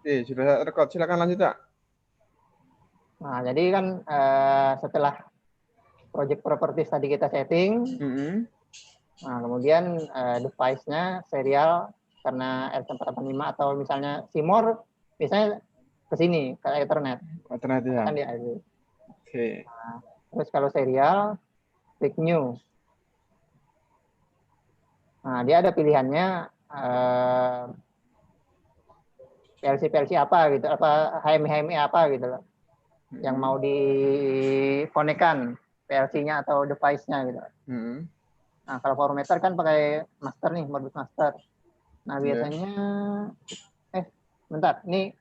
Sudah record. Silakan lanjut, Kak. Nah, jadi kan setelah project properties tadi kita setting, nah kemudian device-nya serial karena RT485 atau misalnya Simor, misalnya ke sini, ke Ethernet. Ethernet ya. Kan dia Oke. Nah, terus kalau serial, klik new. Nah, dia ada pilihannya PLC apa gitu, apa HMI apa gitu loh, yang mau dikonekkan PLC-nya atau device-nya gitu. Nah, kalau formatter kan pakai master nih, modbus master. Nah, biasanya bentar, ini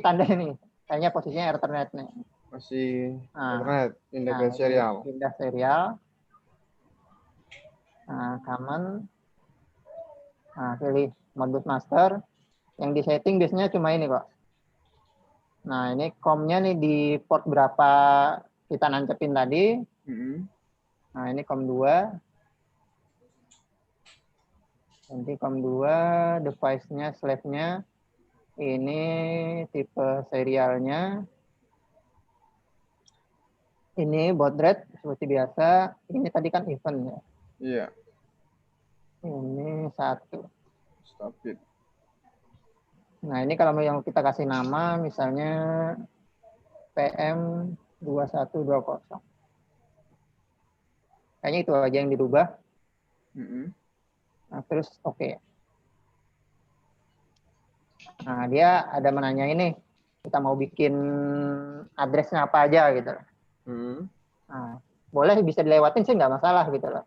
tanda nih, kayaknya posisinya Ethernet nih. Masih Nah, Ethernet, pindah ke nah serial. pindah serial. Nah, common. Nah, pilih modbus master. Yang di setting biasanya cuma ini kok. Nah, ini COM-nya nih di port berapa kita nancepin tadi. Nah, ini COM 2. Nanti COM 2, device-nya, slave-nya. Ini tipe serialnya. Ini baud rate seperti biasa. Ini tadi kan event ya. Iya. Ini 1. Stop it. Nah, ini kalau yang kita kasih nama, misalnya PM 2120. Kayaknya itu aja yang dirubah. Nah, terus oke. Nah, dia ada menanya ini, kita mau bikin addressnya apa aja gitu. Nah, boleh bisa dilewatin sih nggak masalah gitu loh.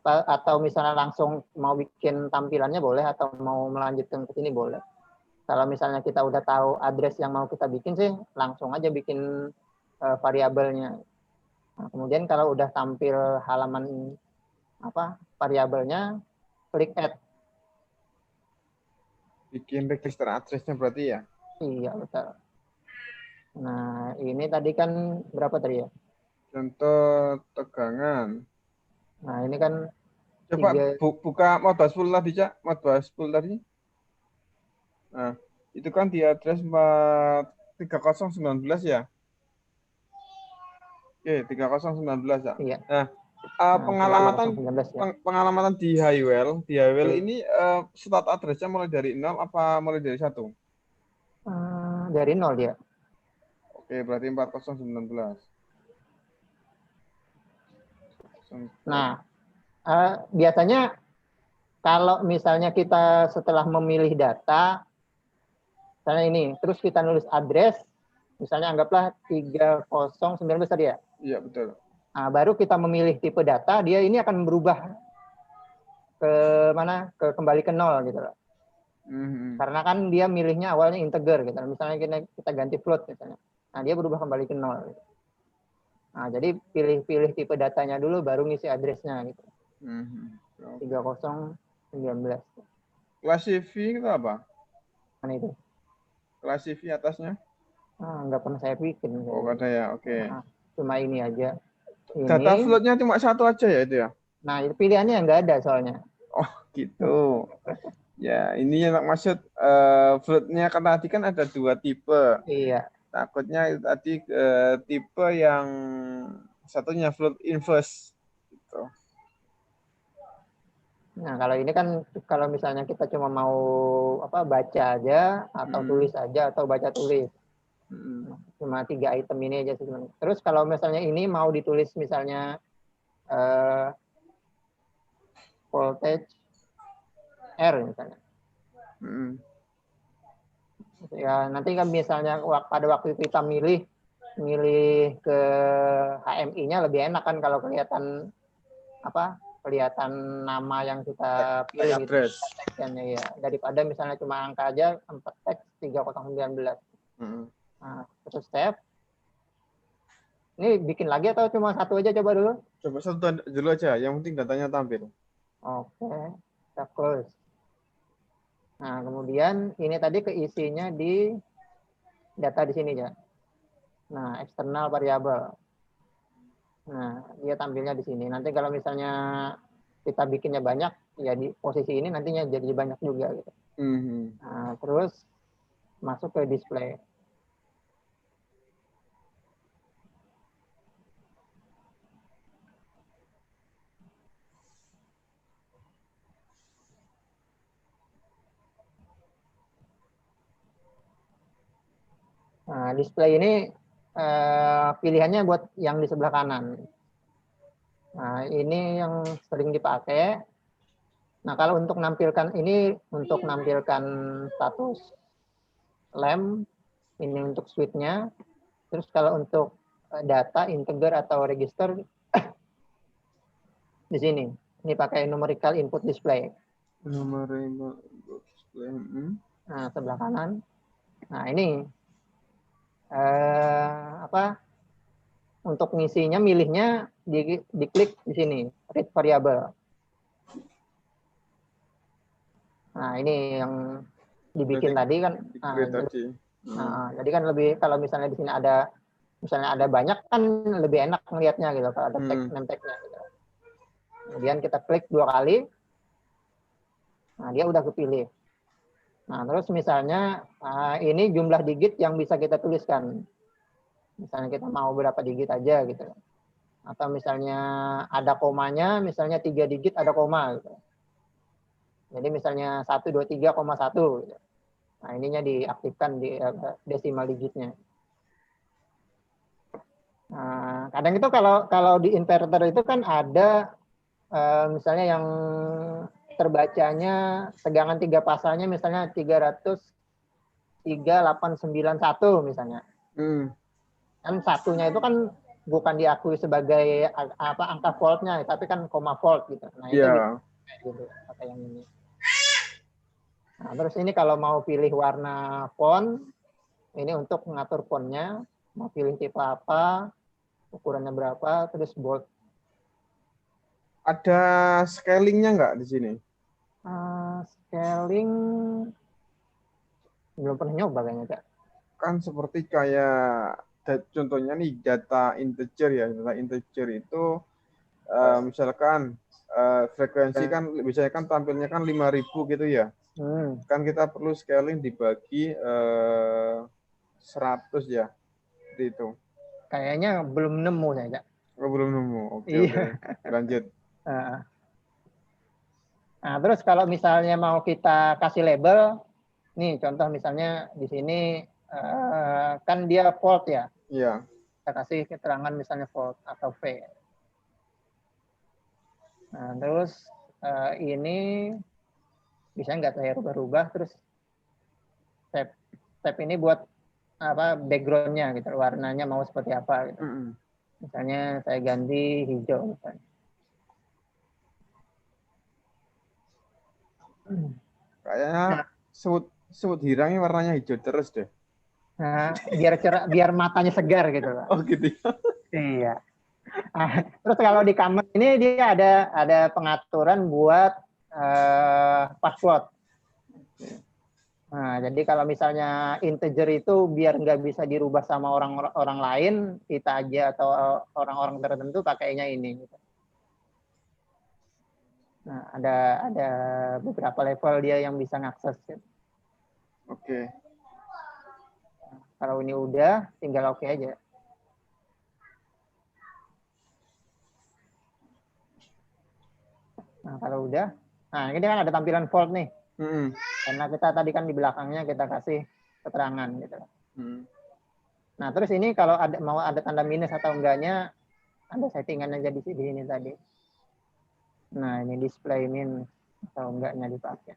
Atau misalnya langsung mau bikin tampilannya boleh, atau mau melanjutkan ke sini boleh. Kalau misalnya kita udah tahu address yang mau kita bikin sih, langsung aja bikin variabelnya. Nah, kemudian kalau udah tampil halaman variabelnya, klik add. Bikin register address-nya berarti ya? Iya, betul. Nah, ini tadi kan berapa tadi ya? Contoh tegangan. Nah, ini kan Coba 3. buka Modbus full tadi, Cak. Modbus full tadi. Nah, itu kan di address 43019 ya? Oke, 3019 ya. Iya. Nah, Nah, pengalamatan 3019 ya. pengalamatan di Highwell ini start address-nya mulai dari 0 apa mulai dari 1? Dari 0 dia. Oke, berarti 4019. Nah, biasanya kalau misalnya kita setelah memilih data, misalnya ini, terus kita nulis address, misalnya anggaplah 3019 tadi ya. Iya, betul. Nah, baru kita memilih tipe data, dia ini akan berubah ke mana? Kembali ke 0 gitu loh. Karena kan dia milihnya awalnya integer gitu. Misalnya kita ganti float misalnya. Nah, dia berubah kembali ke 0 gitu. Nah, jadi pilih-pilih tipe datanya dulu baru ngisi address-nya gitu. 3019. Kelas CV itu apa? Mana itu? Kelas CV atasnya? Nggak pernah saya bikin. Oh, ada ya. Oke. Cuma ini aja. Data Ini. floatnya cuma satu aja ya itu ya? Nah, itu pilihannya nggak ada soalnya. Oh, gitu. Ya, ini yang maksud floatnya kan tadi kan ada 2 tipe. Iya. Takutnya itu tadi tipe yang satunya float inverse gitu. Nah, kalau ini kan kalau misalnya kita cuma mau baca aja atau tulis aja atau baca tulis. Nah, cuma 3 item ini aja sih. Terus kalau misalnya ini mau ditulis misalnya voltage R misalnya. Ya, nanti kan misalnya pada waktu kita milih ke HMI-nya lebih enak kan kalau kelihatan kelihatan nama yang kita pilih gitu, teksnya ya, daripada misalnya cuma angka aja 4 teks 3019. Nah, terus step ini bikin lagi atau cuma satu aja, coba dulu? Coba satu dulu aja, yang penting datanya tampil. Oke, kita close. Nah, kemudian ini tadi keisinya di data di sini ya. Nah, eksternal variabel. Nah, dia tampilnya di sini. Nanti kalau misalnya kita bikinnya banyak, ya di posisi ini nantinya jadi banyak juga gitu. Nah, terus masuk ke display. Nah, display ini pilihannya buat yang di sebelah kanan. Nah, ini yang sering dipakai. Nah, kalau untuk nampilkan ini, untuk nampilkan status lamp, ini untuk switch-nya. Terus kalau untuk data, integer, atau register, di sini. Ini pakai numerical input display. Numerical input display. Nah, sebelah kanan. Nah, ini untuk ngisinya, milihnya diklik di sini, read variable. Nah, ini yang dibikin tadi kan. Jadi kan lebih, kalau misalnya di sini ada banyak kan lebih enak melihatnya gitu, kalau ada name tag-nya gitu. Kemudian kita klik 2 kali. Nah, dia udah kepilih. Nah, terus misalnya ini jumlah digit yang bisa kita tuliskan. Misalnya kita mau berapa digit aja gitu. Atau misalnya ada komanya, misalnya 3 digit ada koma gitu. Jadi misalnya 123,1 gitu. Nah, ininya diaktifkan di desimal digitnya. Nah, kadang itu kalau di inverter itu kan ada misalnya yang terbacanya tegangan 3 pasalnya misalnya 303,891 misalnya. Kan satunya itu kan bukan diakui sebagai angka voltnya, tapi kan koma volt gitu. Nah, itu gitu pakai yang ini. Nah, terus ini kalau mau pilih warna font, ini untuk mengatur fontnya, mau pilih tipe apa, ukurannya berapa, terus bold. Ada scalingnya nggak di sini? Scaling belum pernah nyoba kayaknya, Kak. Kan seperti kayak contohnya nih data integer ya. Data integer itu misalkan frekuensi kan biasanya kan tampilnya kan 5.000 gitu ya. Kan kita perlu scaling dibagi 100 ya. Seperti itu. Kayaknya belum nemu saya, Kak. Belum nemu. Oke. Lanjut. Nah, terus kalau misalnya mau kita kasih label, nih contoh misalnya di sini kan dia volt ya. Iya. Kita kasih keterangan misalnya volt atau V. Nah, terus ini bisa nggak saya rubah-rubah, terus tab ini buat backgroundnya gitu, warnanya mau seperti apa gitu. Misalnya saya ganti hijau misalnya. Kayaknya sebut hirangnya warnanya hijau terus deh. Nah, biar cerah, biar matanya segar gitu. Oh gitu ya. Iya. Terus kalau di kamar ini dia ada pengaturan buat password. Nah, jadi kalau misalnya integer itu biar nggak bisa dirubah sama orang lain, kita aja atau orang-orang tertentu pakainya ini. Nah, ada beberapa level dia yang bisa ngakses. Oke. Kalau ini udah, tinggal oke aja. Nah, kalau udah, nah ini kan ada tampilan volt nih. Karena kita tadi kan di belakangnya kita kasih keterangan gitu. Nah, terus ini kalau mau ada tanda minus atau enggaknya, ada settingan aja di sini tadi. Nah, ini display minus atau enggaknya dipakai.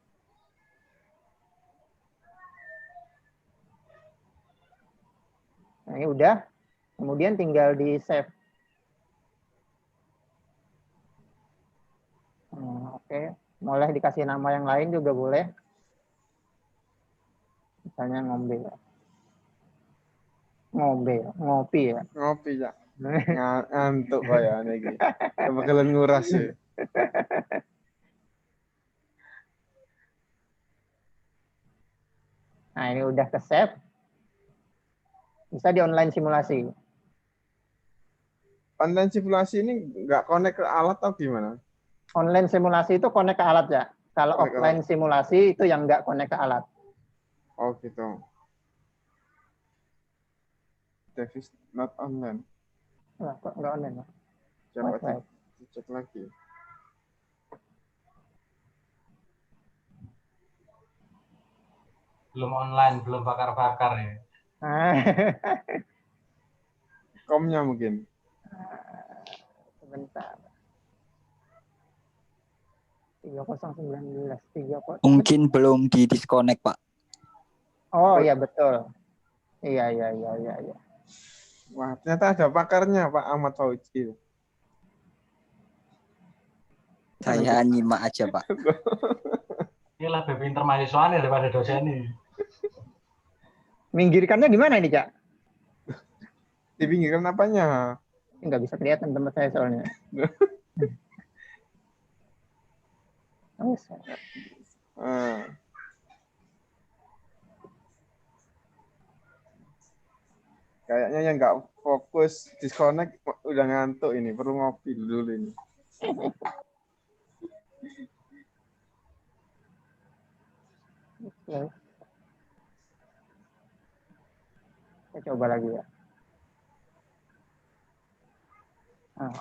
Nah, ini udah. Kemudian tinggal di save. Oke. Boleh dikasih nama yang lain juga boleh. Misalnya ngopi ya. Ngopi ya. Ngantuk kayak ini. Bakalan nguras ya. Nah, ini udah ke save. Bisa di online simulasi. Online simulasi ini nggak connect ke alat atau gimana? Online simulasi itu connect ke alat ya. Kalau offline simulasi itu yang nggak connect ke alat. Oh gitu. Davis not online. Nah, kok nggak online? Coba dicek lagi. Belum online, belum bakar-bakar ya. Komnya mungkin. Sebentar. 3019 30. Mungkin belum di disconnect, Pak. Oh iya betul. Iya. Wah, ternyata ada pakarnya Pak Ahmad Fauzi. Saya nyimak aja, Pak. Ini lebih pinter mahasiswanya daripada dosen ini. Minggirkannya gimana ini, Cak? Dipinggirkan apanya? Nggak bisa kelihatan tempat saya soalnya. Kayaknya yang nggak fokus disconnect udah ngantuk ini, perlu ngopi dulu ini. Saya coba lagi ya.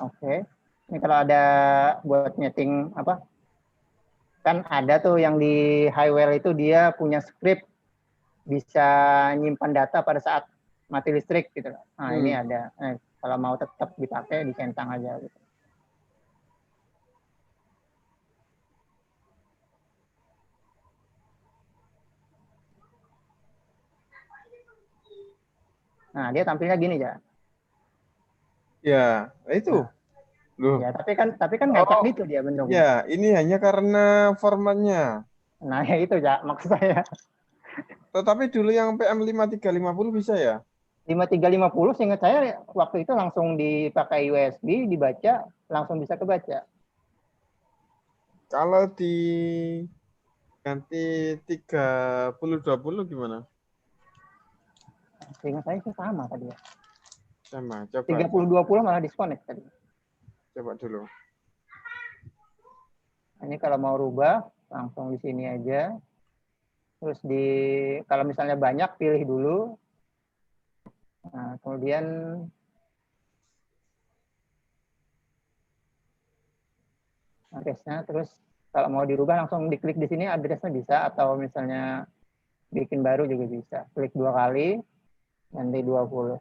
Oke. Ini kalau ada buat nyeting apa? Kan ada tuh yang di Highwell itu dia punya script bisa nyimpan data pada saat mati listrik gitu. Nah, ini ada. Kalau mau tetap dipakai dicentang aja gitu. Nah, dia tampilnya gini ya. Ya, itu. Loh. Ya, tapi kan ngacak gitu dia bentuknya. Ya, ini hanya karena formatnya. Nah, ya itu ya maksud saya. Tetapi dulu yang PM5350 bisa ya? 5350 seingat saya waktu itu langsung dipakai USB, dibaca, langsung bisa kebaca. Kalau di ganti 3020 gimana? Seingat saya sih sama tadi ya. Sama, coba. 3020 malah disconnect tadi. Coba dulu. Ini kalau mau rubah langsung di sini aja. Terus kalau misalnya banyak pilih dulu. Nah, kemudian address-nya, terus kalau mau dirubah langsung diklik di sini address-nya bisa, atau misalnya bikin baru juga bisa. Klik 2 kali, nanti 20.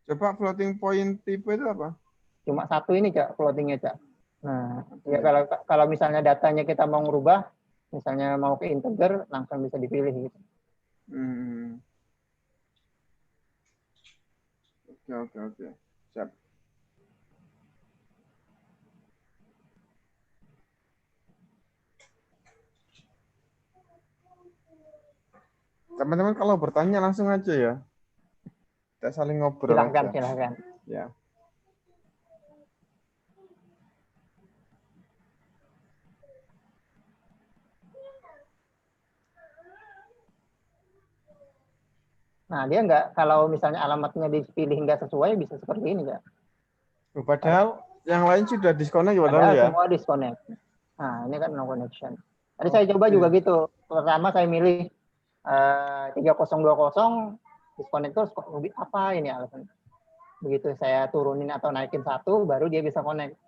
Coba floating point tipe itu apa? Cuma satu ini, Cak, floating-nya, Cak. Nah, ya kalau misalnya datanya kita mau ngerubah, misalnya mau ke integer, langsung bisa dipilih gitu. Oke. Siap. Teman-teman kalau bertanya langsung aja ya. Kita saling ngobrol aja. Silahkan. Ya. Nah, dia nggak, kalau misalnya alamatnya dipilih nggak sesuai, bisa seperti ini, Kak. Padahal yang lain sudah disconnect ya, padahal ya? semua disconnect. Nah, ini kan no connection. Tadi saya coba juga gitu. Pertama saya milih 3020 disconnect terus, kok apa ini alasan? Begitu saya turunin atau naikin satu, baru dia bisa connect.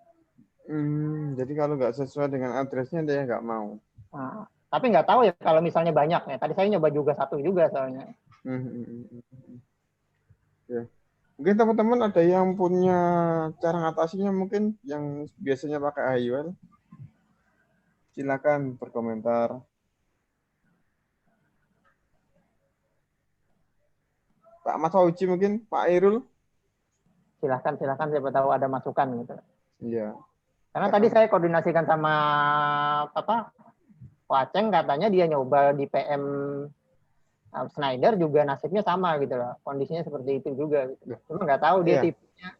Jadi kalau nggak sesuai dengan addressnya dia nggak mau. Nah, tapi nggak tahu ya kalau misalnya banyak ya. Tadi saya nyoba juga satu juga soalnya. Ya. Mungkin teman-teman ada yang punya cara ngatasinya, mungkin yang biasanya pakai Highwell. Silakan berkomentar. Pak Mas Fauzi mungkin, Pak Irul. Silahkan siapa tahu ada masukan gitu. Iya. Karena tadi saya koordinasikan sama Pak Aceng, katanya dia nyoba di PM Schneider juga nasibnya sama gitu loh. Kondisinya seperti itu juga gitu. Cuma nggak tahu dia tipenya.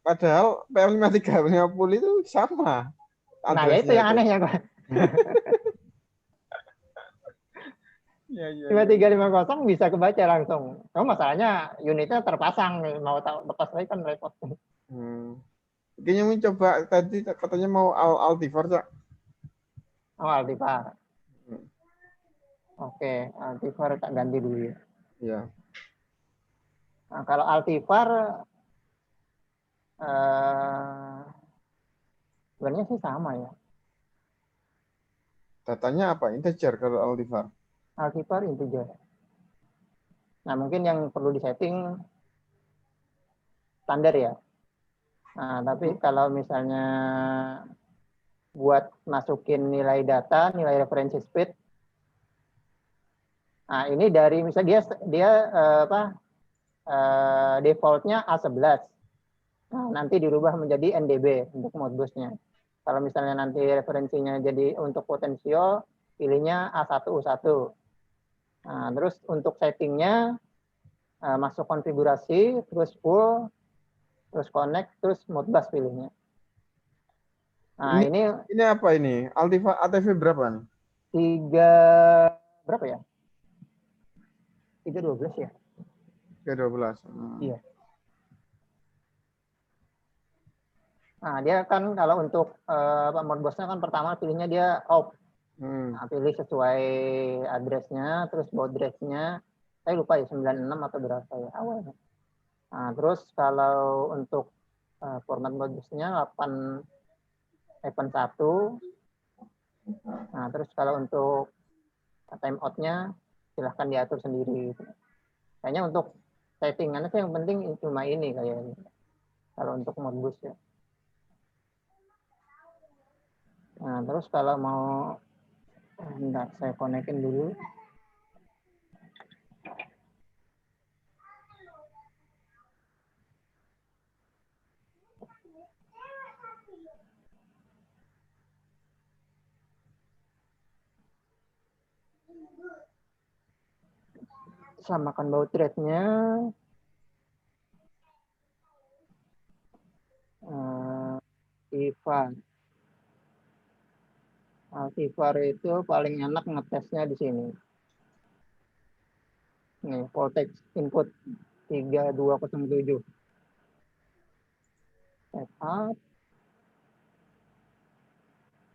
Padahal PM5350 itu sama. Nah, ya itu yang anehnya, Pak. 5350 bisa kebaca langsung. Cuma masalahnya unitnya terpasang, mau tahu lepas lagi kan repot. Kayaknya mencoba tadi katanya mau Altivar, Cak. Oh, Altivar. Oke, Altivar tak ganti dulu ya. Iya. Nah, kalau Altifar sebenarnya sih sama ya. Datanya apa? Integer kalau Altifar. Altifar integer. Nah, mungkin yang perlu disetting standar ya. Nah, tapi kalau misalnya buat masukin nilai data, nilai referensi speed, nah ini dari misalnya dia defaultnya A11. Nah, nanti dirubah menjadi NDB untuk Modbusnya. Kalau misalnya nanti referensinya jadi untuk potensio, pilihnya A1U1. Nah, terus untuk settingnya, masuk konfigurasi, terus full, terus connect, terus Modbus pilihnya. Nah, ini apa ini? Altifar ATV berapa nih? 3 berapa ya? 312 ya? 312. Iya. Nah, dia kan kalau untuk Modbusnya kan pertama pilihnya dia off. Nah, pilih sesuai address-nya, terus baud-rate-nya. Saya lupa ya, 96 atau berapa ya awalnya. Nah, terus kalau untuk format Modbusnya 8.1. Nah, terus kalau untuk timeout-nya silahkan diatur sendiri. Kayaknya untuk settingannya sih yang penting cuma ini kayaknya. Kalau untuk Modbus ya. Nah, terus kalau mau enggak, saya konekin dulu. Samakan baud rate-nya. Altifar itu paling enak ngetesnya di sini. Nih, voltage input 3207. Setup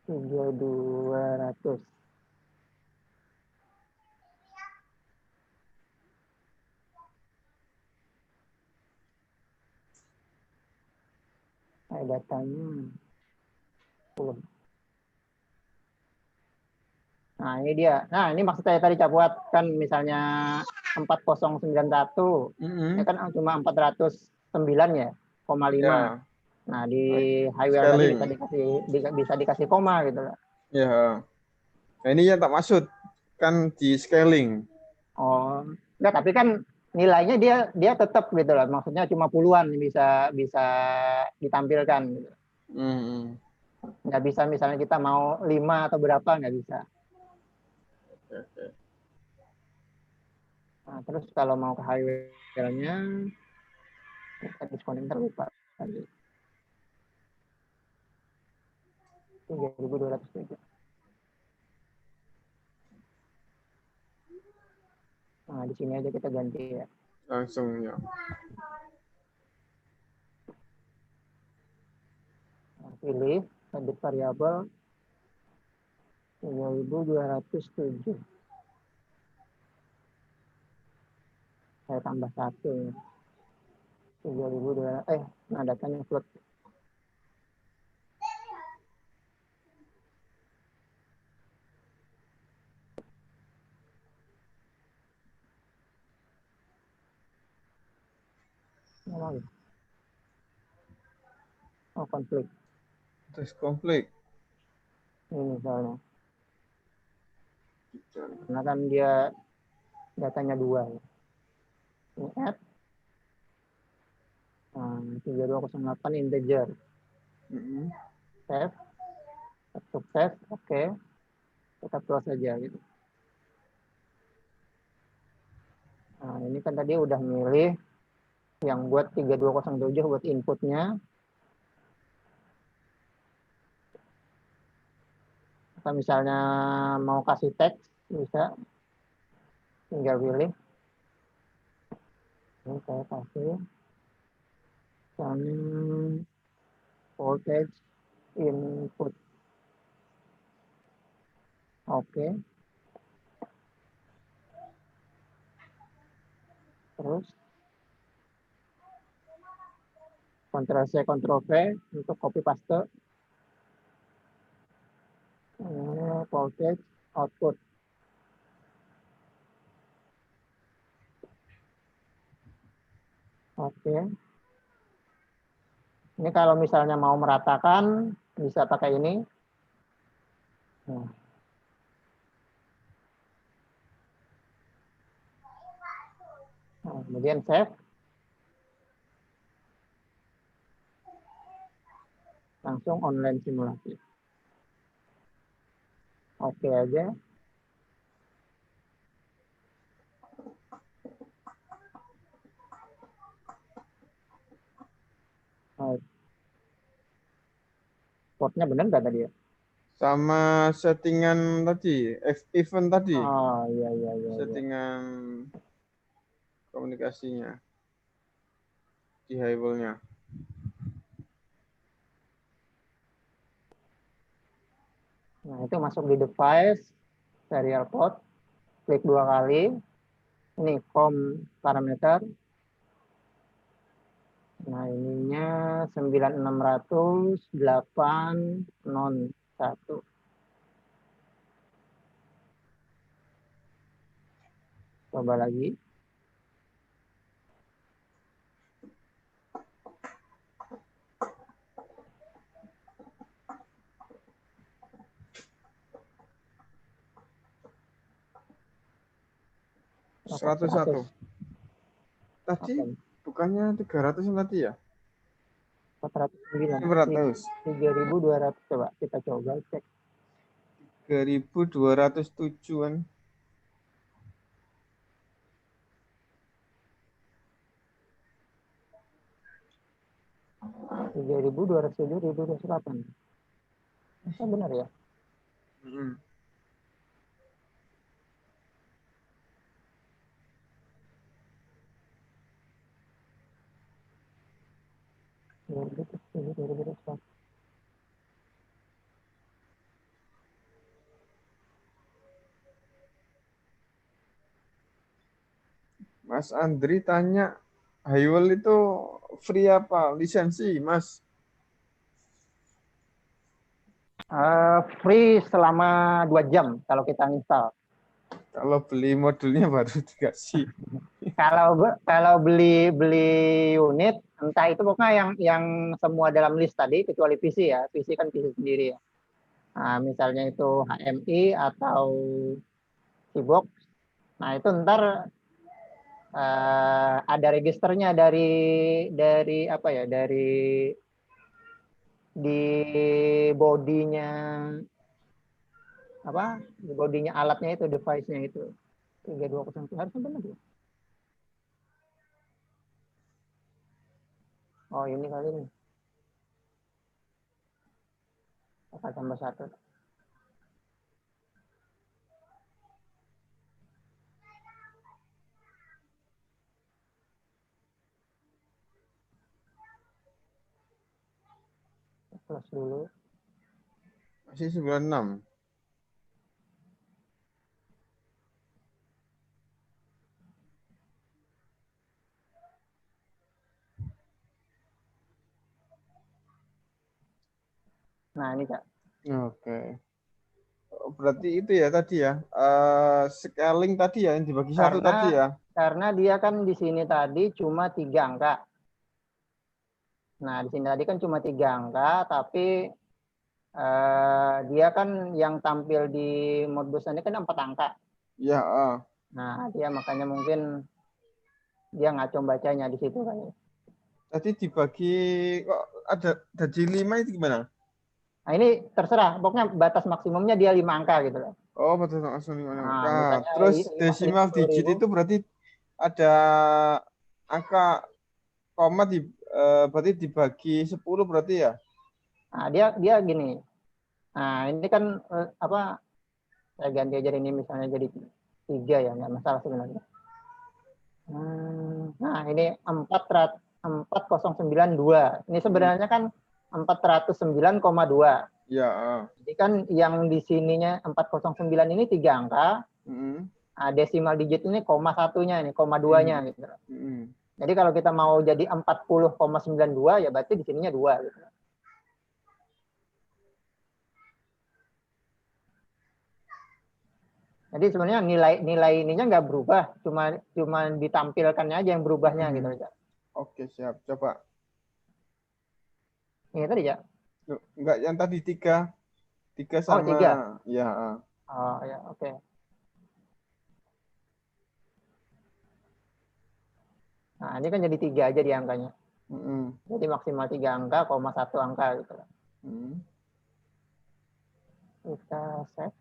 3200. Nah, datanya 10. Nah, ini dia. Nah, ini maksud saya tadi buat kan misalnya 4091. Ya kan cuma 409 ya, 0,5. Ya. Nah, di highway tadi bisa dikasih koma gitu loh. Ya. Nah, ini yang tak maksud kan di scaling. Oh, enggak, tapi kan nilainya dia tetap gitu loh. Maksudnya cuma puluhan bisa ditampilkan gitu. Nggak bisa misalnya kita mau 5 atau berapa, nggak bisa. Nah, terus kalau mau ke highway-nya kita diskonin terlupa tadi. 3.207. Nah, di sini aja kita ganti ya. Langsung ya. Nah, pilih edit variabel 3.207. Saya tambah 1 ya. 3.200. Nah datanya float. Oh, konflik. Terus konflik. Ini misalnya. Karena kan dia datanya 2 ya. Ini add 3208 integer. Save, sukses, oke. Kita close saja gitu. Nah, ini kan tadi udah milih yang buat 3207 buat inputnya. Atau misalnya mau kasih teks, bisa. Tinggal pilih. Ini saya kasih. Voltage input. Oke. Terus Ctrl C, Ctrl V untuk copy paste. Voltage output. Oke. Ini kalau misalnya mau meratakan, bisa pakai ini. Nah, kemudian save. Langsung online simulasi. Oke aja. Portnya benar nggak tadi ya? Sama settingan tadi, event tadi. Oh iya. Settingan komunikasinya di highwall-nya. Nah itu masuk di device, serial port, klik 2 kali. Ini com parameter. Nah ininya 9600.801. Coba lagi. Seratus satu. Tadi bukannya 300 tadi ya? 409. 400. 3200. Coba kita coba cek. 3207-an. 3207, 3208. Masa benar ya? Mas Andri tanya, highwall itu free apa? Lisensi, Mas? Free selama 2 jam kalau kita install. Kalau beli modulnya baru dikasih. Kalau beli unit, entah itu pokoknya yang semua dalam list tadi kecuali PC ya, PC kan PC sendiri ya. Nah, misalnya itu HMI atau Keybox. Nah itu ntar ada registernya dari apa ya, di bodinya apa, di bodinya alatnya itu, device-nya itu 3201 harusnya benar ya. Oh ini kali ini. Apa tambah 1. Plus dulu. Masih 96. Nah ini Kak. Oke. Berarti itu ya tadi ya. Scaling tadi ya, yang dibagi satu tadi ya. Karena dia kan di sini tadi cuma 3 angka. Nah, di sini tadi kan cuma 3 angka, tapi dia kan yang tampil di modbus ini kan 4 angka. Ya. Nah, dia makanya mungkin dia ngaco bacanya di situ kan. Tadi dibagi kok ada jadi 5 itu gimana? Nah, ini terserah, pokoknya batas maksimumnya dia 5 angka gitu loh. Oh, batas langsung 5 angka. Nah, Terus desimal digit itu berarti ada angka koma berarti dibagi 10 berarti ya? Nah, dia gini. Nah, ini kan apa, saya ganti aja ini misalnya jadi 3 ya, nggak masalah sebenarnya. Nah, ini 4092. Ini sebenarnya kan 409,2. Ya. Jadi kan yang di sininya 409 ini 3 angka. Nah, desimal digit ini koma 1-nya ini, koma 2-nya gitu. Jadi kalau kita mau jadi 40,92 ya berarti di sininya 2 gitu. Jadi sebenarnya nilai ininya nggak berubah, cuma ditampilkannya aja yang berubahnya gitu aja. Oke, siap. Coba. Ini tadi ya. Enggak, yang tadi 3 Oh, sama 3. ya. Oh ya, oke. Nah, ini kan jadi 3 aja di angkanya. Jadi maksimal 3 angka, 1 angka gitu. Kita set.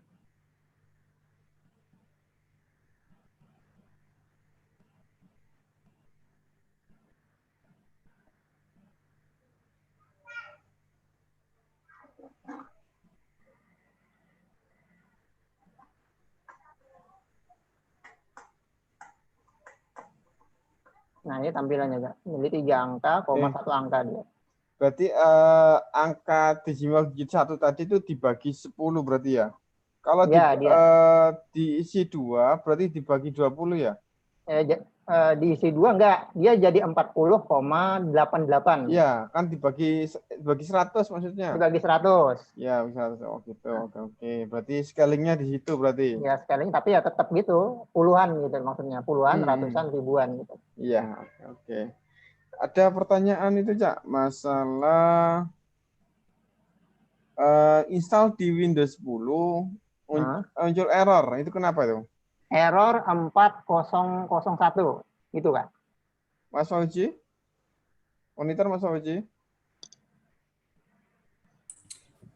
Nah, ini tampilannya, Kak. Jadi 3 angka, 1 angka dia. Berarti angka desimal digit 1 tadi itu dibagi 10 berarti ya? Kalau Ya, diisi 2 berarti dibagi 20 ya? Diisi 2 enggak, dia jadi 40,88. Iya, kan dibagi 100 maksudnya. Dibagi 100. Ya, 100. Oh gitu. Oke. Berarti scalingnya di situ berarti. Ya, sekali tapi ya tetap gitu, puluhan gitu maksudnya, puluhan, ratusan, ribuan gitu. Iya, oke. Ada pertanyaan itu, Cak, masalah install di Windows 10 muncul error. Itu kenapa itu? Error 4001 gitu kan? Mas Fauji? Monitor Mas Fauji?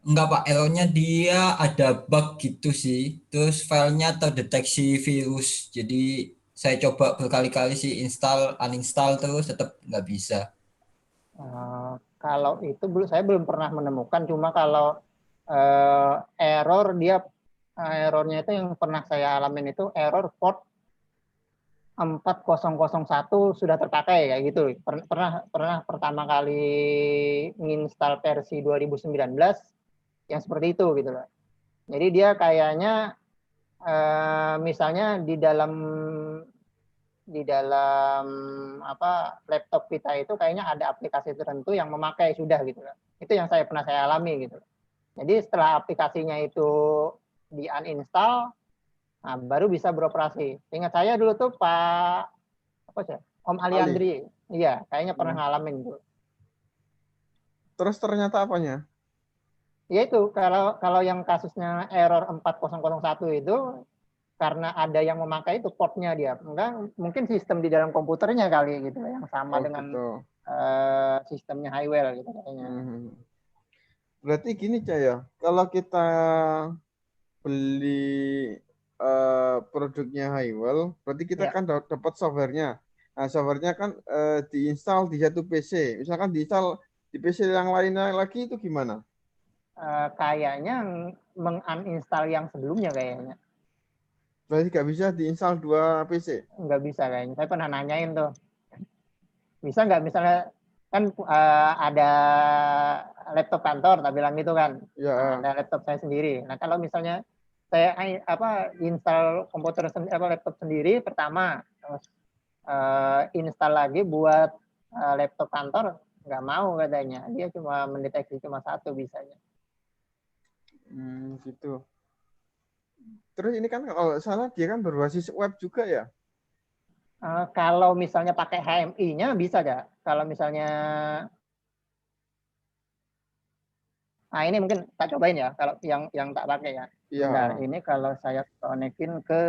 Enggak Pak, errornya dia ada bug gitu sih. Terus filenya terdeteksi virus. Jadi saya coba berkali-kali sih install, uninstall terus tetap nggak bisa. Kalau itu saya belum pernah menemukan. Cuma kalau errornya itu yang pernah saya alamin itu error port 4001 sudah terpakai kayak gitu. Pernah pertama kali menginstal versi 2019 yang seperti itu gitu loh. Jadi dia kayaknya misalnya di dalam laptop kita itu kayaknya ada aplikasi tertentu yang memakai sudah gitu loh. Itu yang pernah saya alami gitu. Jadi setelah aplikasinya itu di uninstall, nah, baru bisa beroperasi. Ingat saya dulu tuh Om Aliandri, iya, kayaknya pernah ngalamin tuh. Terus ternyata apanya? Ya itu, kalau yang kasusnya error 4001 itu karena ada yang memakai itu portnya dia. Mungkin sistem di dalam komputernya kali gitu yang sama dengan gitu. Sistemnya Highwell gitu kayaknya. Berarti gini Caya, kalau kita beli produknya Highwell, berarti kita kan dapat softwarenya. Nah, softwarenya kan diinstal di satu PC. Misalkan diinstal di PC yang lainnya lagi itu gimana? Kayaknya menguninstall yang sebelumnya kayaknya. Berarti nggak bisa diinstal 2 PC? Nggak bisa kayaknya. Saya pernah nanyain tuh. Bisa nggak misalnya kan ada laptop kantor, tak bilang gitu kan. Ya. Ada laptop saya sendiri. Nah kalau misalnya saya install laptop sendiri pertama, terus install lagi buat laptop kantor, nggak mau katanya. Dia cuma mendeteksi cuma 1 bisanya. Gitu. Terus ini kan kalau salah dia kan berbasis web juga ya? Kalau misalnya pakai HMI-nya bisa nggak? Kalau misalnya ini mungkin tak cobain ya kalau yang tak pakai ya. Iya. Bentar, ini kalau saya konekin ke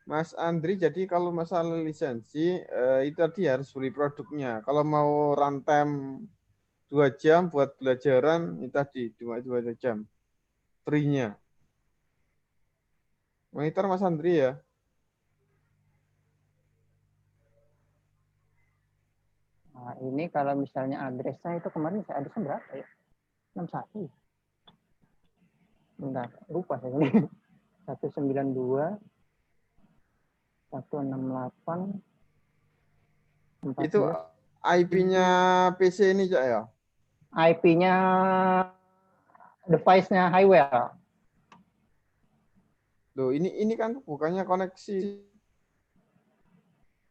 Mas Andri, jadi kalau masalah lisensi itu tadi harus beli produknya. Kalau mau runtime 2 jam buat belajaran itu tadi 2 jam free-nya. Monitor Mas Andri ya. Nah, ini kalau misalnya address-nya itu kemarin saya address-nya berapa ya? 61. Bentar, lupa saya ini. 192 168 14. Itu IP-nya PC ini Cak ya? IP-nya device-nya Highwell. Loh, ini kan bukannya koneksi.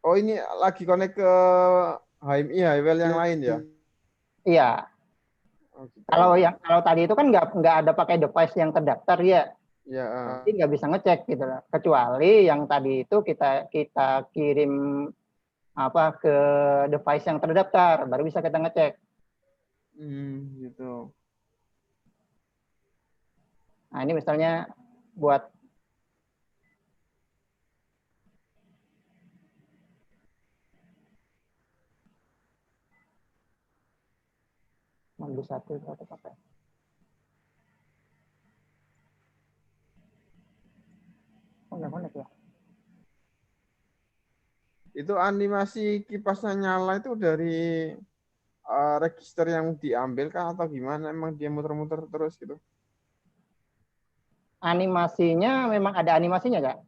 Oh, ini lagi connect ke HMI, Highwell yang lain ya? Iya. Oh, gitu. Kalau tadi itu kan nggak ada pakai device yang terdaftar ya. Ya, Jadi nggak bisa ngecek gitu lah. Kecuali yang tadi itu kita kirim ke device yang terdaftar, baru bisa kita ngecek. Gitu. Nah, ini misalnya buat modul 1 atau apa? Connect ya. Itu animasi kipasnya nyala itu dari register yang diambil kah atau gimana? Emang dia muter-muter terus gitu? Animasinya memang ada animasinya nggak?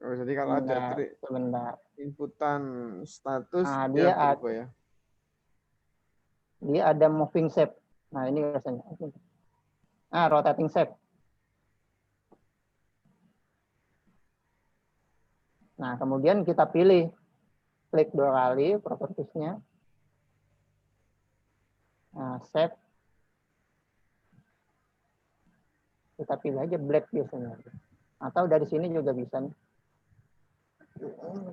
Oh, jadi kalau ada Sebentar. inputan status Nah, dia berubah ya? Dia ada moving shape. Nah, ini biasanya. Rotating shape. Nah, kemudian kita pilih, klik 2 kali propertiesnya. Nah, shape. Kita pilih aja black biasanya. Atau dari sini juga bisa.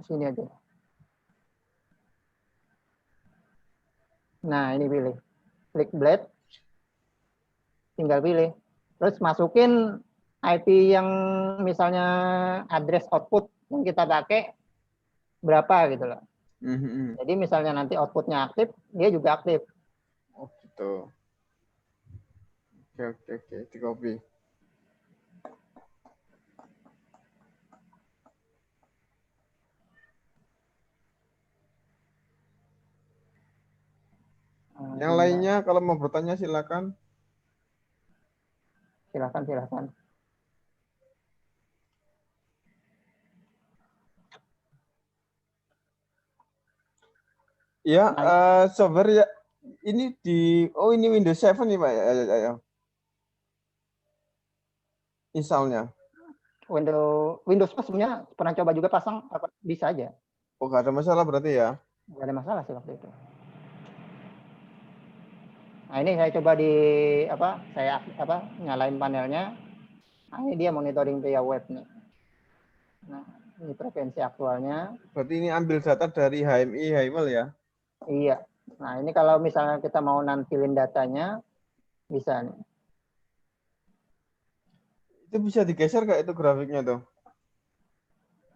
Sini aja. Nah, ini pilih. Klik black. Tinggal pilih. Terus masukin IP yang misalnya address output yang kita pakai berapa gitu loh. Jadi misalnya nanti outputnya aktif, dia juga aktif. Oh gitu. Oke, di copy. Yang lainnya kalau mau bertanya silakan. Silakan. Ya, software ya ini ini Windows 7 nih Pak ya. Misalnya. Windows sebenarnya pernah coba juga pasang, bisa aja. Oh, nggak ada masalah berarti ya? Nggak ada masalah sih waktu itu. Nah, ini saya coba saya nyalain panelnya. Nah, ini dia monitoring via web nih. Nah, ini frekuensi aktualnya. Berarti ini ambil data dari HMI Highwell ya? Iya. Nah, ini kalau misalnya kita mau nampilin datanya, bisa nih. Itu bisa digeser nggak itu grafiknya tuh?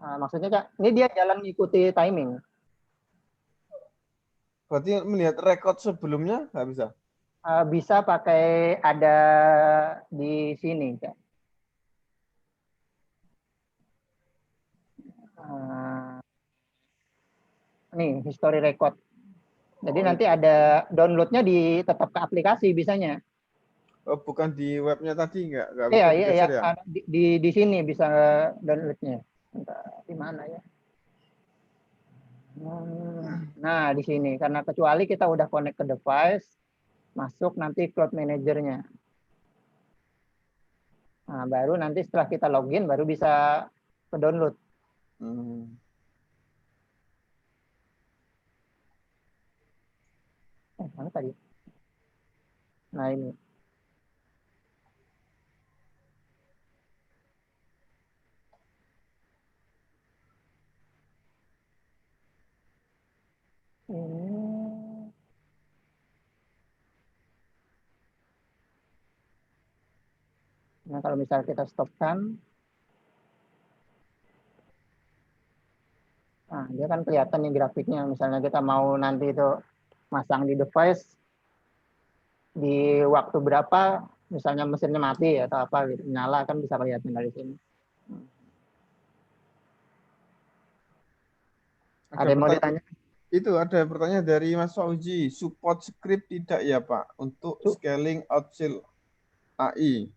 Nah, maksudnya Kak, ini dia jalan ngikuti timing. Berarti melihat record sebelumnya nggak bisa? Bisa pakai ada di sini, Kak. Nih, history record. Jadi nanti ada downloadnya tetap ke aplikasi bisanya. Oh, bukan di webnya tadi nggak Iya, bisa iya, digeser ya? di sini bisa downloadnya. Di mana ya? Nah, di sini karena kecuali kita udah connect ke device, masuk nanti cloud manajernya. Nah, baru nanti setelah kita login baru bisa ke download. Mana tadi? Nah, ini. Nah, kalau misalnya kita stopkan, nah, dia kan kelihatan nih grafiknya. Misalnya kita mau nanti itu masang di device di waktu berapa, misalnya mesinnya mati atau apa gitu, nyala kan bisa kelihatan dari sini. Ada yang mau ditanya? Itu ada pertanyaan dari Mas Fauzi. Support script tidak ya Pak untuk scaling outfill AI?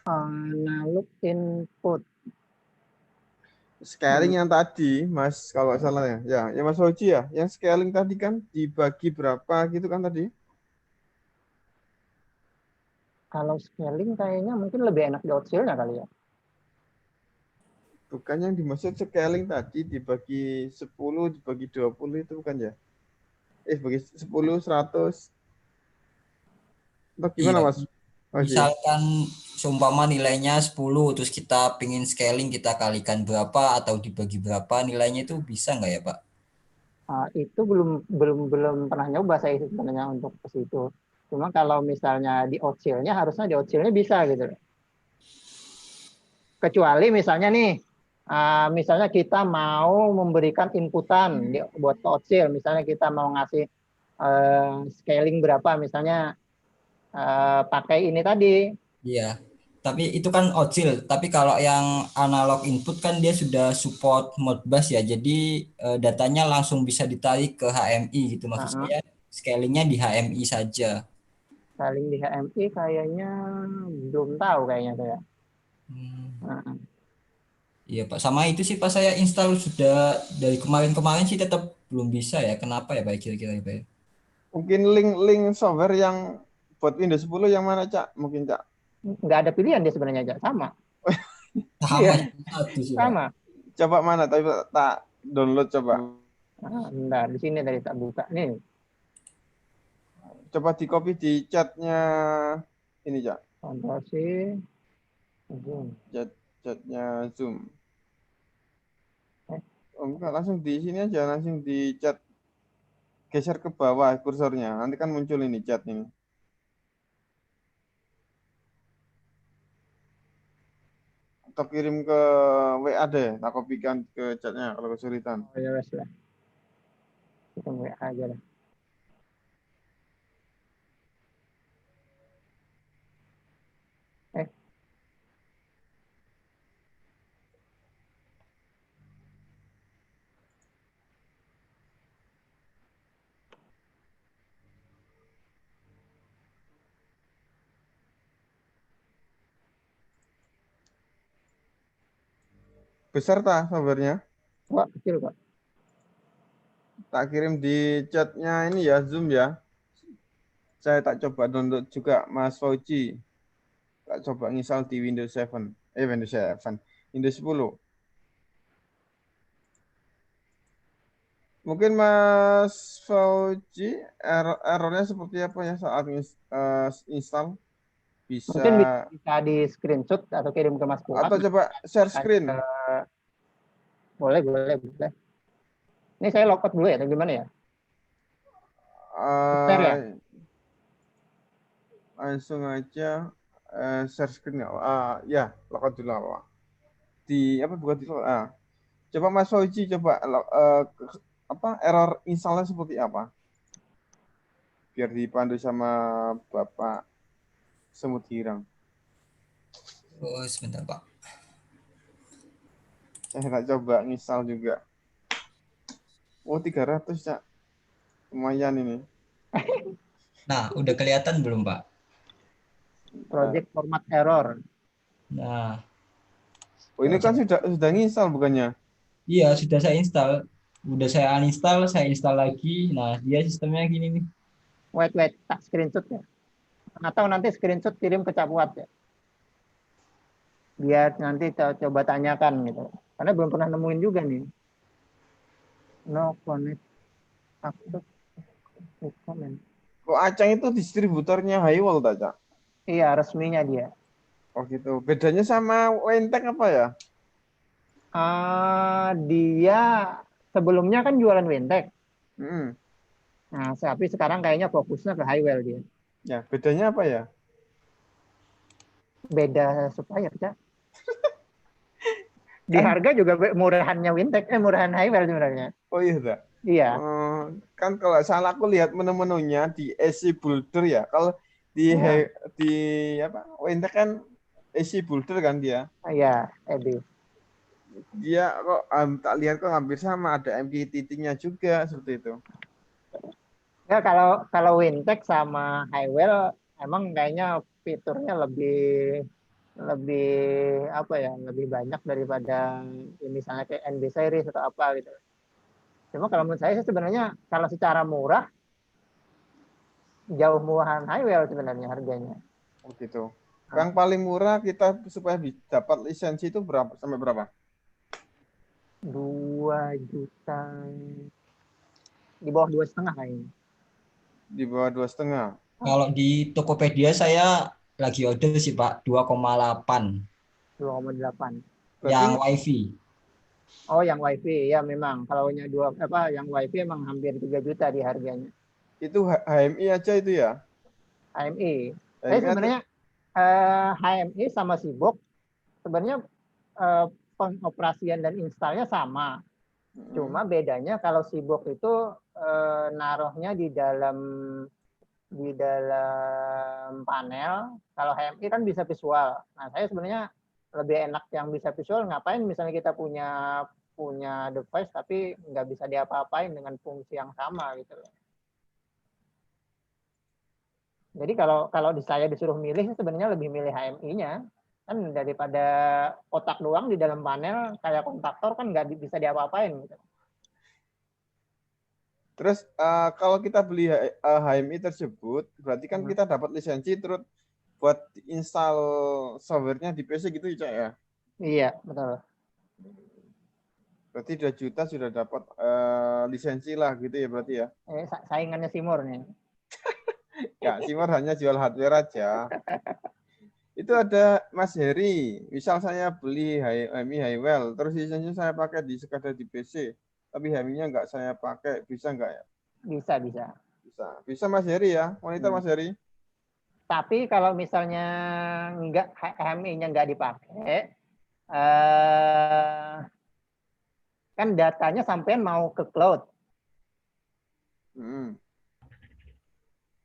Analog input. Scaling yang tadi, Mas, kalau salah ya. Ya Mas Hoji ya. Yang scaling tadi kan dibagi berapa gitu kan tadi? Kalau scaling kayaknya mungkin lebih enak di outfield-nya kali ya. Bukan yang dimaksud scaling tadi dibagi 10, dibagi 20 itu bukan ya? Bagi 10, 100. Atau gimana, Iya. Mas Hoji? Misalkan seumpama nilainya 10, terus kita pingin scaling, kita kalikan berapa atau dibagi berapa, nilainya itu bisa nggak ya, Pak? Itu belum pernah nyoba saya sebenarnya untuk ke situ. Cuma kalau misalnya di outfield-nya harusnya di outfield-nya bisa gitu. Kecuali misalnya nih, misalnya kita mau memberikan inputan buat ke outfield, misalnya kita mau ngasih scaling berapa, misalnya pakai ini tadi. Iya. Tapi itu kan OCIL. Tapi kalau yang analog input kan dia sudah support Modbus ya. Jadi datanya langsung bisa ditarik ke HMI gitu. Maksud Uh, saya scalingnya di HMI saja. Scaling di HMI kayaknya belum tahu kayaknya saya. Hmm, Uh, iya Pak. Sama itu sih Pak, saya install sudah dari kemarin-kemarin sih tetap belum bisa ya. Kenapa ya Pak kira-kira ya, Pak? Mungkin link software yang buat Windows 10 yang mana, Cak? Mungkin, Cak. nggak ada pilihan dia sebenarnya aja sama. Sama Iya, satu sih Pak. sama. Coba mana? Tapi tak download coba. Bentar, di sini tadi tak buka nih. Coba di copy di chatnya ini, Cak. Ctrl C, zoom. Chatnya Zoom. Eh, Oh, enggak, langsung di sini aja, langsung di chat. Geser ke bawah kursornya. Nanti kan muncul ini chat ini. Atau kirim ke WA deh. Tak kopikan ke chatnya kalau kesulitan. Oh ya wes lah, kita WA aja lah. Eh, Besar tak softwarenya? wah kecil kok. Tak kirim di chatnya ini ya, Zoom ya. Saya tak coba download juga, Mas Fauci. Tak coba nginstal di Windows 7. Windows 7. Windows 10. Mungkin Mas Fauci errornya seperti apa ya saat install? Bisa Mungkin bisa di screenshot atau kirim ke Mas Fuad. atau coba share screen. Boleh, boleh, boleh. Ini saya logout dulu ya, atau gimana ya? Share ya? Eh, langsung aja share screen ya. Ya, logout dulu apa? Di apa bukan di coba Mas Fauji coba apa error installnya seperti apa? Biar dipandu sama Bapak Semut Hirang. Oh, sebentar Pak. Saya tak coba install juga. Oh, 300, Cak. Lumayan ini. Nah, udah kelihatan belum Pak? Project format error. Nah, Oh, ini kan sudah nginstal bukannya? iya sudah saya install. Udah saya uninstall, saya install lagi. Nah, dia sistemnya gini nih. Wait, tak screenshot ya. Atau nanti screenshot kirim ke Capuat ya. Biar nanti coba tanyakan gitu. Karena belum pernah nemuin juga nih. No connect. Aktif. Comment. Kok Acang itu distributornya Highwall, tak, Cak? Iya, resminya dia. Oh gitu. Bedanya sama Wentech apa ya? Dia sebelumnya kan jualan Wintek. Hmm. Nah, tapi sekarang kayaknya fokusnya ke Highwell dia. Ya, bedanya apa ya? Beda supplier, Cak. Di Kan, harga juga murahannya Wintek, murahan Highwell sebenarnya. oh iya, tak. Iya. Kan kalau salah aku lihat menu-menunya di AC Builder ya. Kalau di Iya, di apa? Wentech kan AC Builder kan dia. iya, Edi. Dia kok tak lihat kok hampir sama, ada MQ titiknya juga seperti itu. Ya, kalau Wintek sama Highwell emang kayaknya fiturnya lebih lebih apa ya, lebih banyak daripada ya misalnya kayak NB series atau apa gitu. Cuma kalau menurut saya sih sebenarnya kalau secara murah jauh murahan Highwell sebenarnya harganya. Oh gitu. Yang paling murah kita supaya dapat lisensi itu berapa sampai berapa? 2 juta, di bawah 2,5 kayaknya. Di bawah 2,5. Kalau di Tokopedia saya lagi order sih Pak 2,8 2,8. Berarti yang WiFi. Oh, yang WiFi ya memang. Kalau yang WiFi emang hampir 3 juta di harganya. itu HMI aja itu ya? HMI. Saya HMI atau sebenarnya HMI sama Sibok sebenarnya pengoperasian dan installnya sama. Cuma bedanya kalau Sibok itu naruhnya di dalam panel. Kalau HMI kan bisa visual. Nah, saya sebenarnya lebih enak yang bisa visual. Ngapain misalnya kita punya device tapi nggak bisa diapa-apain dengan fungsi yang sama gitu loh. Jadi kalau saya disuruh milih sebenarnya lebih milih HMI-nya kan daripada kotak doang di dalam panel kayak kontaktor kan nggak bisa diapa-apain gitu. terus kalau kita beli HMI tersebut, berarti kan kita dapat lisensi terus buat install softwarenya di PC gitu ya, Cak ya? Iya, betul. Berarti 2 juta sudah dapat lisensi lah gitu ya berarti ya? Saingannya Simor nih. Ya, Simor hanya jual hardware aja. Itu ada Mas Heri, misal saya beli HMI Highwell, terus lisensinya saya pakai sekadar di PC, tapi HMI-nya nggak saya pakai, bisa nggak ya? Bisa. Bisa Mas Heri ya, monitor Mas Heri. Tapi kalau misalnya HMI-nya nggak dipakai, kan datanya sampai mau ke cloud.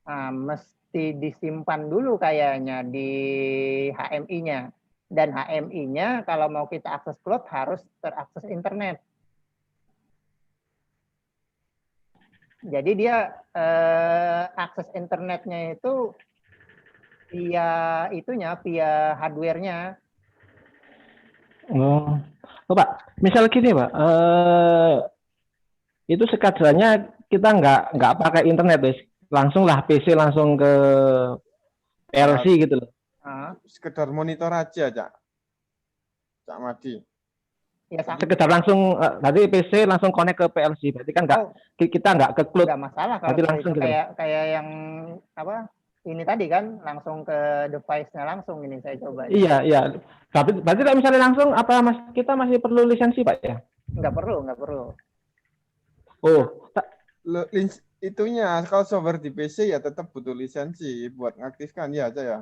Nah, mesti disimpan dulu kayaknya di HMI-nya. Dan HMI-nya kalau mau kita akses cloud harus terakses internet. Jadi dia akses internetnya itu via hardware-nya. Oh, Pak, misal gini Pak, itu sekadarnya kita nggak pakai internet, guys. Langsung lah PC langsung ke PLC gitu loh. Sekedar monitor aja, Cak Madi. Ya, sekedar langsung nanti PC langsung connect ke PLC, berarti kan kita nggak ke cloud. Nggak masalah kalau langsung itu gitu. Kayak yang apa? Ini tadi kan langsung ke device-nya langsung ini saya coba. Iya. Tapi berarti kalau misalnya langsung kita masih perlu lisensi Pak ya? Nggak perlu. Oh, itunya kalau software di PC ya tetap butuh lisensi buat ngaktifkan ya aja ya.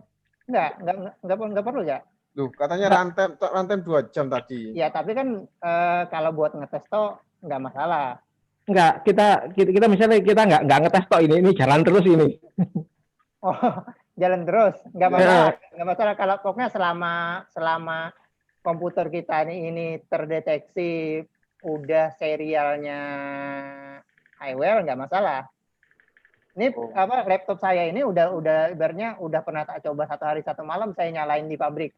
Nggak perlu ya. Loh, katanya runtime 2 jam tadi. Ya, tapi kan kalau buat ngetes toh nggak masalah. Enggak, kita misalnya kita nggak ngetes toh ini jalan terus ini. Oh, jalan terus, nggak masalah kalau pokoknya selama komputer kita ini terdeteksi udah serialnya Highwell nggak masalah. Ini laptop saya ini udah ibaratnya udah pernah tak coba 1 hari 1 malam saya nyalain di pabrik.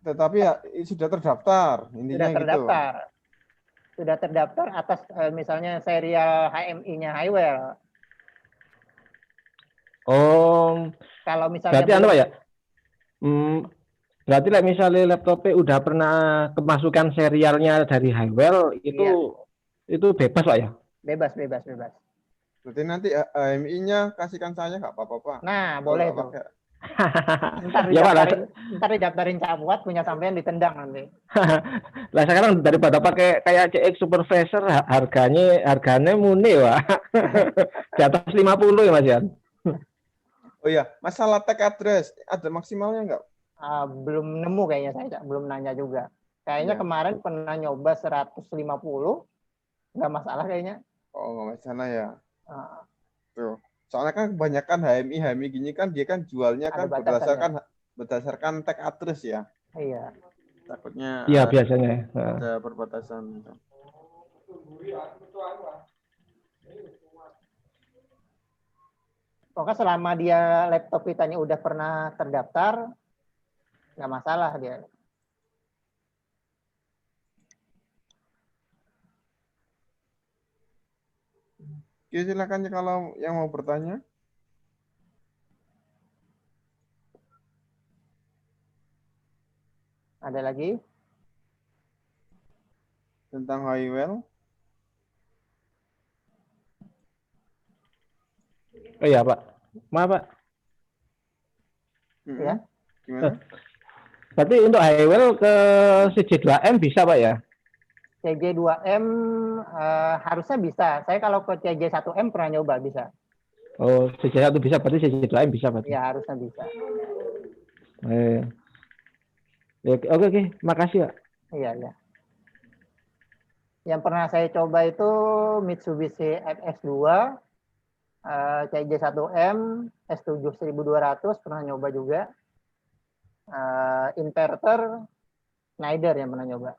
Tetapi ya sudah terdaftar intinya sudah terdaftar atas misalnya serial HMI-nya Highwell. Oh, kalau misalnya berarti Pak ya? Berarti misalnya laptopnya udah pernah kemasukan serialnya dari Highwell itu bebas Pak ya? Bebas. Berarti nanti HMI-nya kasihkan saya nggak apa-apa Pak? Nah, boleh tuh. Ntar didaftarin Capuat punya sampean ditendang nanti. Lah sekarang daripada pakai kayak CX Supervisor harganya murni Pak. Di atas 50 ya Mas Yan. Oh iya, masalah tag address ada maksimalnya nggak? Belum nemu kayaknya saya, belum nanya juga. Kayaknya kemarin pernah nyoba 150, nggak masalah kayaknya. Oh, nggak masalah ya. Tuh. Soalnya kan kebanyakan HMI gini kan dia kan jualnya kan berdasarkan tag address ya. Iya. Takutnya iya biasanya ada perbatasan. Pokoknya selama dia laptop kita ini udah pernah terdaftar, nggak masalah dia. Oke, silakan ya kalau yang mau bertanya. Ada lagi? Tentang Honeywell. Oh iya Pak, maaf Pak. Mm-mm. Ya. Gimana? Berarti untuk Honeywell ke CJ2M bisa Pak ya? CJ2M harusnya bisa. Saya kalau ke CJ1M pernah nyoba bisa. Oh, CJ1 bisa, berarti CJ2M bisa berarti. Ya harusnya bisa. Oke, makasih Pak. Iya, iya. Yang pernah saya coba itu Mitsubishi FX2, CJ1M, S7 1200 pernah nyoba juga. Inverter, Schneider yang pernah nyoba.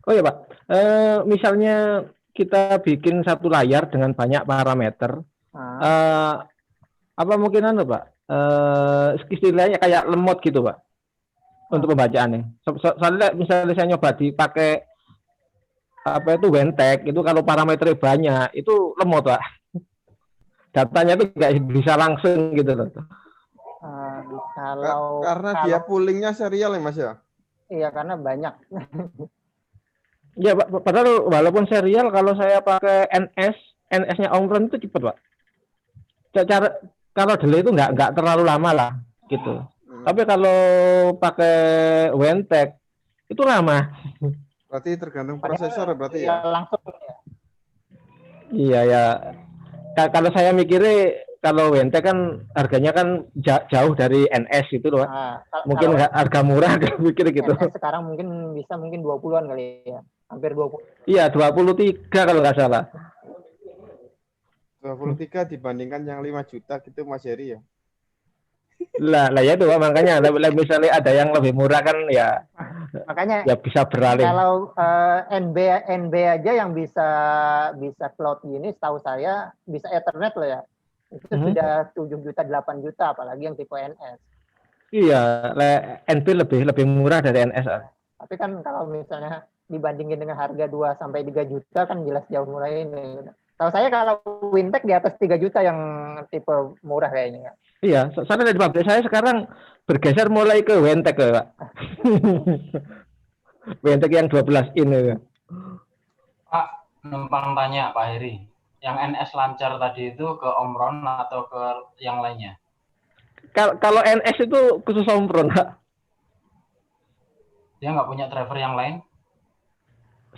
Oh ya Pak, misalnya kita bikin satu layar dengan banyak parameter, apa mungkin Pak? Istilahnya kayak lemot gitu Pak, untuk pembacaannya. Soalnya misalnya saya nyoba dipakai apa itu Wentech, itu kalau parameternya banyak, itu lemot Pak. Datanya itu nggak bisa langsung gitu loh. Karena dia poolingnya serial ya Mas ya? Iya, karena banyak. Ya Pak, padahal walaupun serial, kalau saya pakai NS-nya Omron itu cepat Pak. Kalau delay itu nggak terlalu lama lah gitu. Tapi kalau pakai Wentech itu lama. Berarti tergantung prosesor berarti ya? Langsung. Iya ya. Kalau saya mikirnya kalau Wentech kan harganya kan jauh dari NS itu loh. Mungkin harga murah kalau pikir gitu. NS sekarang mungkin bisa 20-an kali ya. Hampir 20. Iya, 23 kalau nggak salah. 23 dibandingkan yang 5 juta gitu Mas Heri ya? Lah ya itu Pak, makanya misalnya ada yang lebih murah kan ya. Makanya ya bisa beralih. Kalau NB aja yang bisa cloud gini, setahu saya bisa Ethernet loh ya. Itu sudah 7 juta, 8 juta, apalagi yang tipe NS. Iya, NB lebih murah dari NS. Tapi kan kalau misalnya dibandingin dengan harga 2 sampai 3 juta kan jelas jauh murah ini. Tahu saya kalau Wintech di atas 3 juta yang tipe murah kayaknya. Iya, soalnya dari pabrik saya sekarang bergeser mulai ke Wintech Pak. Wintech yang 12 in. Pak, numpang tanya Pak Heri. Yang NS lancar tadi itu ke Omron atau ke yang lainnya? Kalau NS itu khusus Omron Pak. Dia nggak punya driver yang lain?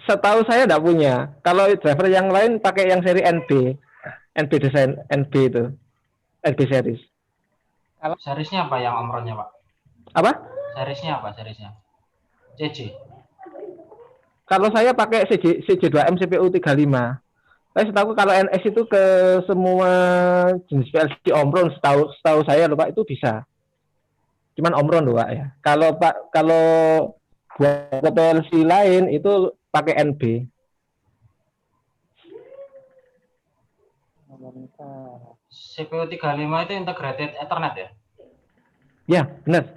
Setahu saya nggak punya. Kalau driver yang lain pakai yang seri NB desain NB itu, NB series. Kalau seriesnya apa yang Omronnya Pak? Apa? Seriesnya apa seriesnya? CJ. Kalau saya pakai CJ2M CPU 35. Saya setahu kalau NS itu ke semua jenis PLC Omron, setahu saya loh Pak, itu bisa. Cuman Omron loh Pak ya. Kalau buat PLC lain itu pakai NB. CPU 35 itu integrated Ethernet ya? Ya, benar.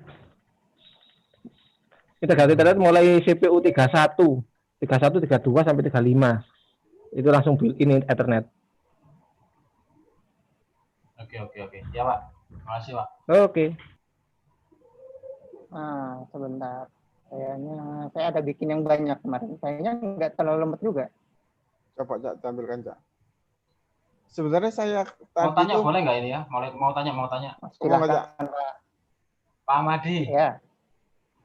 Integrated Ethernet mulai CPU 31, 32 sampai 35. Itu langsung built-in Ethernet. Oke. Ya Pak. Terima kasih Pak. Oke. Sebentar. Kayaknya saya ada bikin yang banyak kemarin. Kayaknya nggak terlalu lemot juga. Coba Cak, tampilkan Cak. Sebenarnya saya mau tadi tanya boleh nggak ini ya? Mau tanya. Silakan Pak Ahmadi. Ya.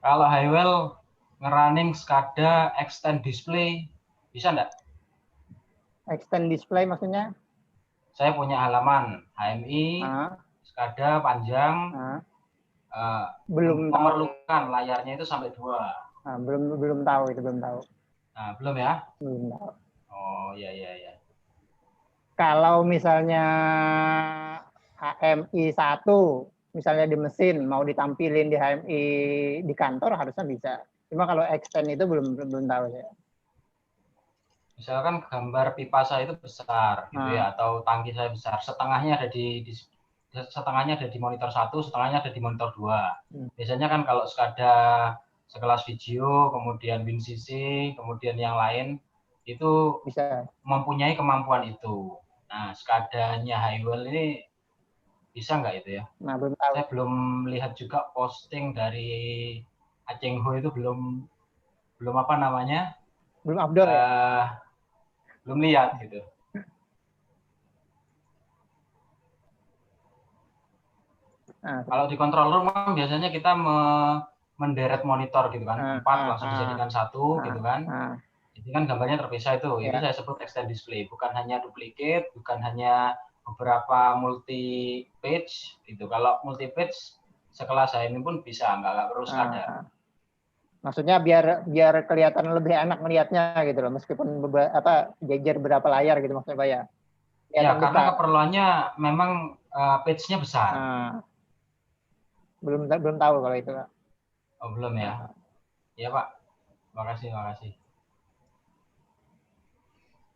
Kalau Honeywell ngerunning SCADA extend display bisa nggak? Extend display maksudnya? Saya punya halaman HMI, SCADA panjang. Belum memerlukan layarnya itu sampai 2. Belum tahu itu, belum tahu. Belum ya? Belum tahu. Oh iya. Kalau misalnya HMI 1 misalnya di mesin mau ditampilin di HMI di kantor harusnya bisa. Cuma kalau extend itu belum tahu saya. Misalkan gambar pipa saya itu besar gitu ya, atau tangki saya besar, setengahnya ada di setengahnya ada di monitor 1, setengahnya ada di monitor 2. Biasanya kan kalau SCADA sekelas Vigio, kemudian WinCC, kemudian yang lain itu Bisa. mempunyai kemampuan itu. Nah, SCADA-nya Honeywell ini bisa nggak itu ya? Nah, belum tahu. Saya belum lihat juga posting dari Aceng Ho itu belum apa namanya? Belum update ya? Belum lihat gitu. Nah, Kalau di control room kan biasanya kita menderet monitor gitu kan, 4 langsung dijadikan 1 gitu kan. Jadi kan gambarnya terpisah itu. Itu saya sebut extend display, bukan hanya duplicate, bukan hanya beberapa multi page gitu. Kalau multi page sekelas saya ini pun bisa, nggak perlu SCADA. Maksudnya biar kelihatan lebih enak melihatnya gitu loh, meskipun jejer berapa layar gitu maksudnya Pak ya. Ya, karena keperluannya memang page-nya besar. Belum tahu kalau itu Pak. Oh, belum ya. Iya Pak. Makasih.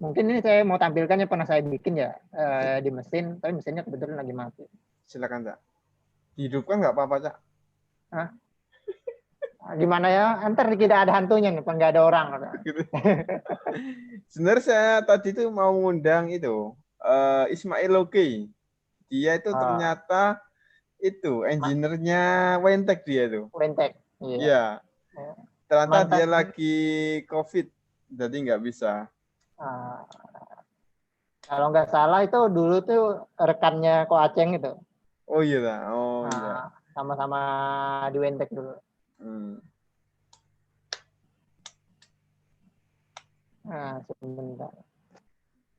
Mungkin ini saya mau tampilkan yang pernah saya bikin ya di mesin, tapi mesinnya kebetulan lagi mati. Silakan Cak. Dihidupkan nggak apa-apa Cak? Gimana ya? Ntar tidak ada hantunya nih, nggak ada orang. Sebenarnya saya tadi tuh mau ngundang itu Ismail Oke. Dia itu ternyata itu engineer-nya Wentech dia tuh. Wentech. Iya. Ternyata dia lagi COVID, jadi nggak bisa. Kalau nggak salah itu dulu tuh rekannya Ko Aceng itu. Oh iya lah. Oh iya. Sama-sama di Wentech dulu. Sebentar.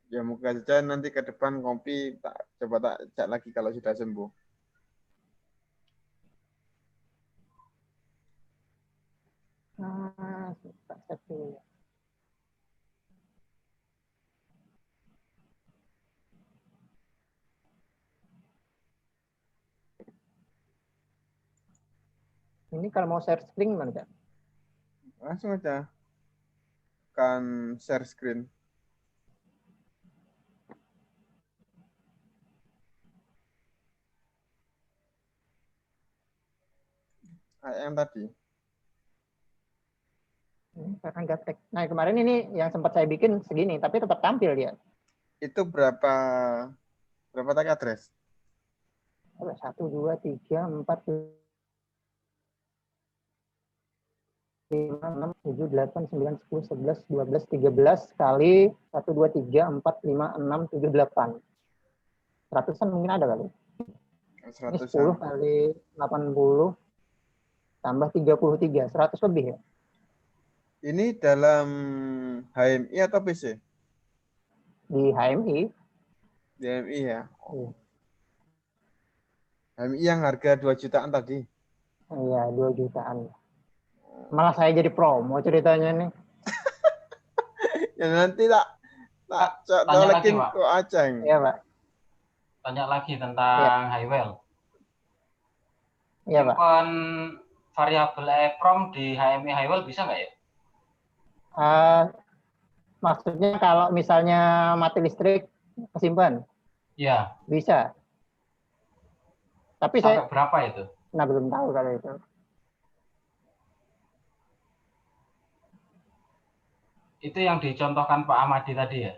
Ya moga saja nanti ke depan kopi coba tak cek lagi kalau sudah sembuh. Ini kalau mau share screen gimana Kak? Langsung aja. Kan share screen. Yang tadi. Karena gaptek. Nah kemarin ini yang sempat saya bikin segini, tapi tetap tampil dia. Itu berapa tag address? 1, 2, 3, 4, 5, 6, 7, 8, 9, 10, 11, 12, 13 kali 1, 2, 3, 4, 5, 6, 7, 8. 100-an mungkin ada kali. Ini 10 kali 80 tambah 33, 100 lebih ya. Ini dalam HMI atau PC? Di HMI. Di HMI ya. HMI yang harga 2 jutaan tadi. Iya, 2 jutaan. Malah saya jadi promo ceritanya nih. Ya nanti tak colekin ke Aceng. Iya, Pak. Tanya lagi tentang Honeywell. Iya, Pak. Simpan variabel EEPROM di HMI Honeywell bisa nggak ya? Maksudnya kalau misalnya mati listrik kesimpan? Iya. Bisa. Tapi sampai berapa itu? Nah, belum tahu kalau itu. Itu yang dicontohkan Pak Ahmadi tadi ya?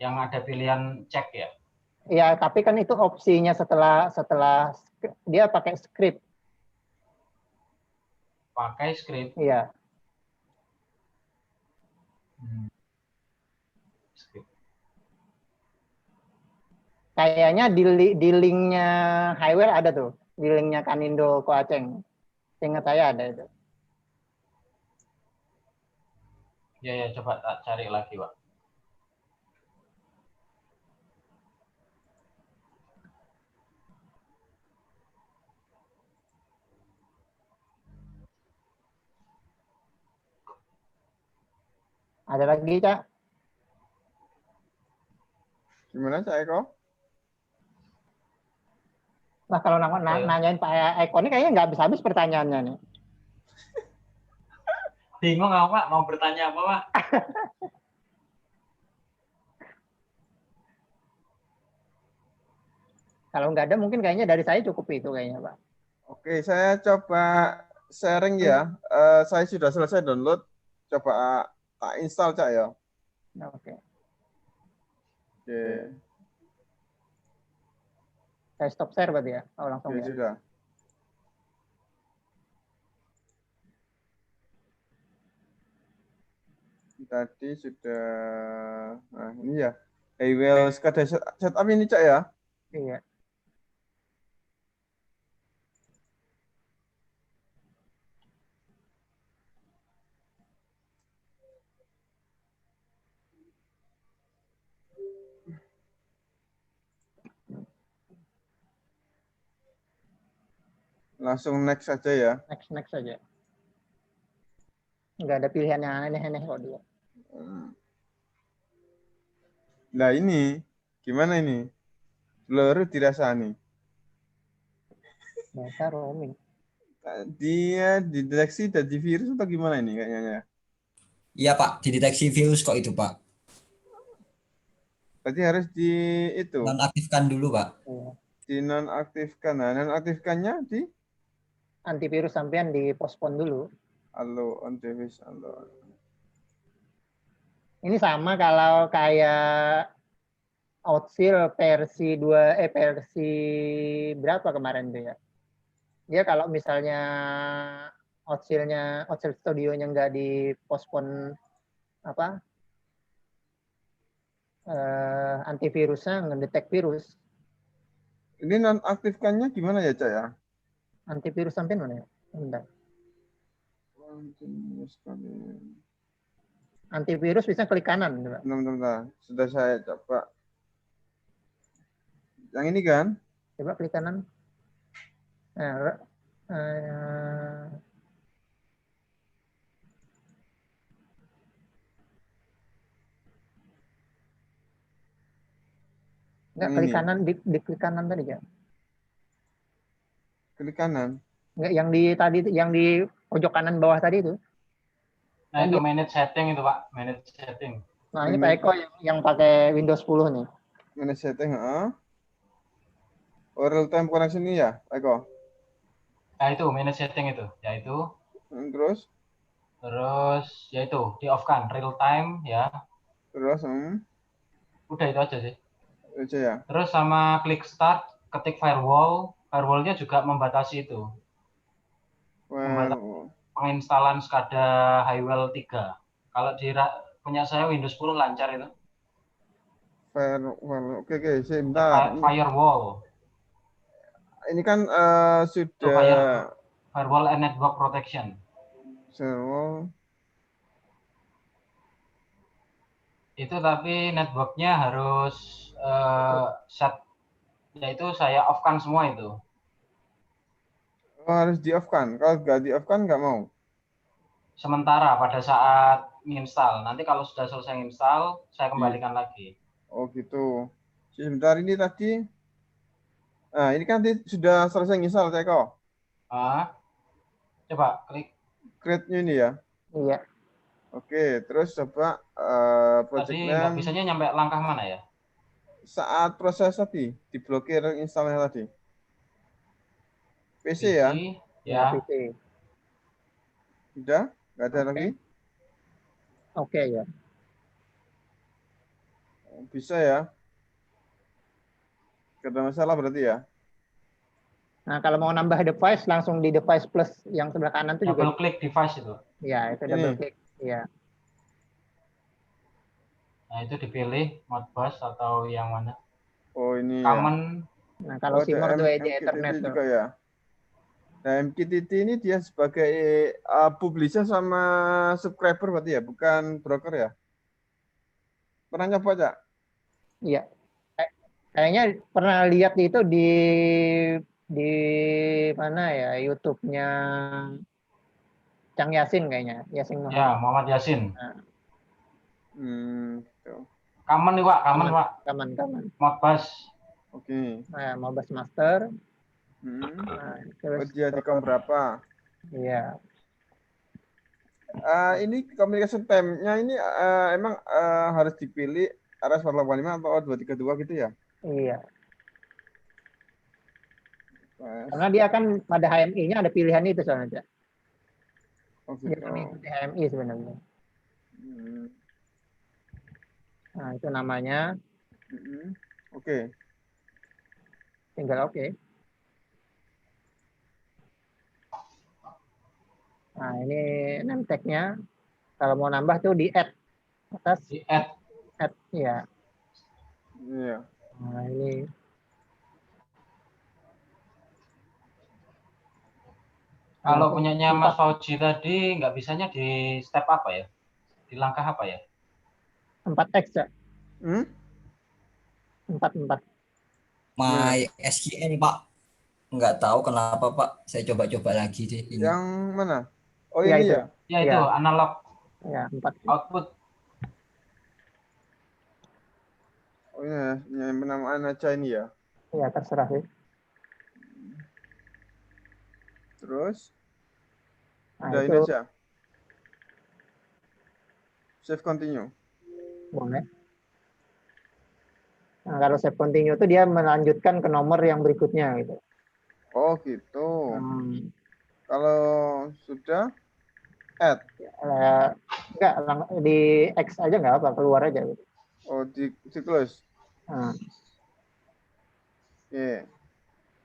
Yang ada pilihan cek ya? Iya, tapi kan itu opsinya setelah dia pakai script. Pakai script? Iya. Kayaknya di linknya Honeywell ada tuh, di linknya Kanindo Ko Aceng. Ingat saya ada itu. Ya, coba tak cari lagi, Pak. Ada lagi, Cak? Gimana Cak Eko? Nah, kalau nanyain Pak Eko ini kayaknya nggak habis-habis pertanyaannya nih. Bingung apa, Pak? Mau bertanya apa, Pak? Kalau nggak ada mungkin kayaknya dari saya cukup itu kayaknya, Pak. Oke, saya coba sharing ya. Saya sudah selesai download. Coba tak install, Cak ya. Oke. Oke, Saya stop share berarti ya. Oh, langsung oke ya. sudah. Tadi sudah. Nah, ini ya. I will sekadar setup ini, Cak ya. Iya. Langsung next saja ya. Next saja. Nggak ada pilihan yang aneh-aneh kok dia. Nah ini, gimana ini? Peluru dirasani. Data roaming. Dia dideteksi dari virus atau gimana ini kayaknya ya? Iya Pak, dideteksi virus kok itu Pak. Berarti harus di itu. Nonaktifkan dulu Pak. Iya. Dinonaktifkan. Nah, nonaktifkannya di Antivirus sampean di postpone dulu. halo antivirus halo. Ini sama kalau kayak Outsil versi 2 versi berapa kemarin tuh ya? Dia kalau misalnya Outsil Studionya nggak di postpone apa antivirusnya ngedetek virus. Ini nonaktifkannya gimana ya, Cak ya? Antivirus sampai mana ya? Bentar. Antivirus bisa klik kanan. Bentar. Sudah saya coba. Yang ini kan? Coba klik kanan. Nah, enggak, klik kanan, di klik kanan tadi ya. Klik kanan. Enggak, yang di pojok kanan bawah tadi itu. Nah, itu manage setting itu, Pak. Manage setting. Nah, ini Pak Eko yang pakai Windows 10 nih. Manage setting, Oh, real time connection ini ya, Pak Eko? Nah, itu manage setting itu. Yaitu Terus yaitu di off kan real time ya. Terus Udah itu aja sih. Aja ya. Terus sama klik start, ketik firewall. Firewallnya juga membatasi itu. Membatasi penginstalan SCADA Highwell 3. Kalau di punya saya Windows 10 lancar itu. Firewall. Oke, sebentar. Firewall. Ini kan sudah Firewall and network protection. Firewall. Itu tapi networknya harus set, yaitu saya off kan semua itu. Oh, harus di off kan? Kalau nggak di off kan nggak mau? Sementara pada saat install. Nanti kalau sudah selesai install, saya kembalikan lagi. Oh gitu. Sebentar ini tadi. Nah, ini kan sudah selesai install, saya kok. Coba klik. Create-nya ini ya? Iya. Oke, terus coba project tadi name. Nggak bisanya nyampe langkah mana ya? Saat proses tadi, diblokir installnya tadi. PC ya? Ya. PC. Sudah? Nggak ada lagi? Oke ya. Bisa ya? Nggak ada masalah berarti ya? Nah, kalau mau nambah device, langsung di device plus yang sebelah kanan itu juga. Double klik device itu. Ya, itu double klik. Ya. Nah, itu dipilih Modbus atau yang mana? Oh, ini Common. ya. Nah, kalau Simor itu aja Ethernet juga ya. Nah, MQTT ini dia sebagai publisher sama subscriber berarti ya, bukan broker ya? Pernah nyoba, Cak? Iya. Kayaknya pernah lihat itu di mana ya, YouTube-nya Cang Yasin kayaknya. Yasin Muhammad. Ya, Muhammad Yasin. Nah. Common nih, Pak. Common, Pak. Common. Modbus. Oke. Nah, Modbus Master. Nah, terus dia di kom berapa? Iya. Ini communication time-nya ini emang harus dipilih RS485 atau 232 gitu ya? Iya. Karena dia kan pada HMI-nya ada pilihan itu soalnya. Oh, Dia gitu. kan mengikuti HMI sebenarnya. Nah, itu namanya. Oke. Tinggal oke. Nah, ini name tag-nya. Kalau mau nambah tuh di add. Atas. Di add. Add, ya. Iya. Nah, ini. Kalau punyanya Mas Fauji tadi, nggak bisanya di step apa ya? Di langkah apa ya? 4X ya. 4. My SQL Pak. Nggak tahu kenapa Pak. Saya coba-coba lagi deh ini. Yang mana? Oh Ya, ini itu. ya? Ya itu analog Ya, 4. output. Oh iya, yang penamaan aja ini ya. Ya, terserah sih. Terus? Nah, Udah itu ini aja. Save continue. boleh. Nah, kalau save continue itu dia melanjutkan ke nomor yang berikutnya gitu. Oh gitu. Kalau sudah add. Enggak, di X aja nggak apa, keluar aja gitu. Oh di close. Oke.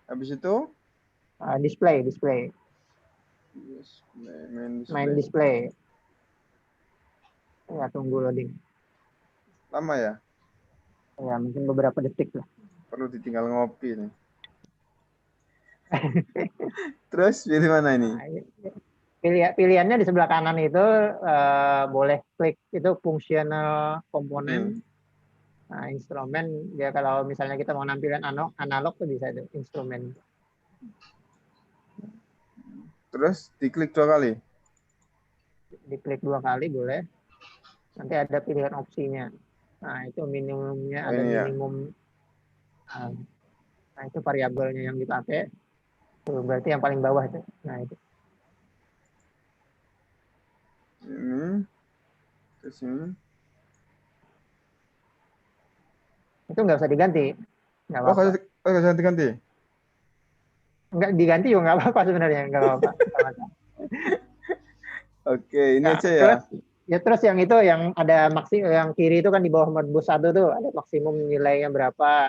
Habis itu Display. Main display. Ya, tunggu loading. Lama ya? Ya, mungkin beberapa detik lah. Perlu ditinggal ngopi nih. Terus pilih mana ini? Nah, pilihannya di sebelah kanan itu boleh klik itu fungsional komponen. Nah, instrumen dia kalau misalnya kita mau nampilin analog tuh bisa itu instrumen. Terus diklik 2 kali. Diklik 2 kali boleh. Nanti ada pilihan opsinya. Nah, itu minimumnya ada minimum. Nah, itu variabelnya yang dipakai. Tuh, berarti yang paling bawah itu. Nah, itu. Ini. Terus ini. Itu nggak usah diganti. Nggak apa-apa. Oh, nggak usah diganti? Nggak diganti juga nggak apa-apa sebenarnya. Nggak apa-apa. Oke, ini aja ya. Terus yang itu yang ada yang kiri itu kan di bawah modbus 1 tuh ada maksimum nilainya berapa,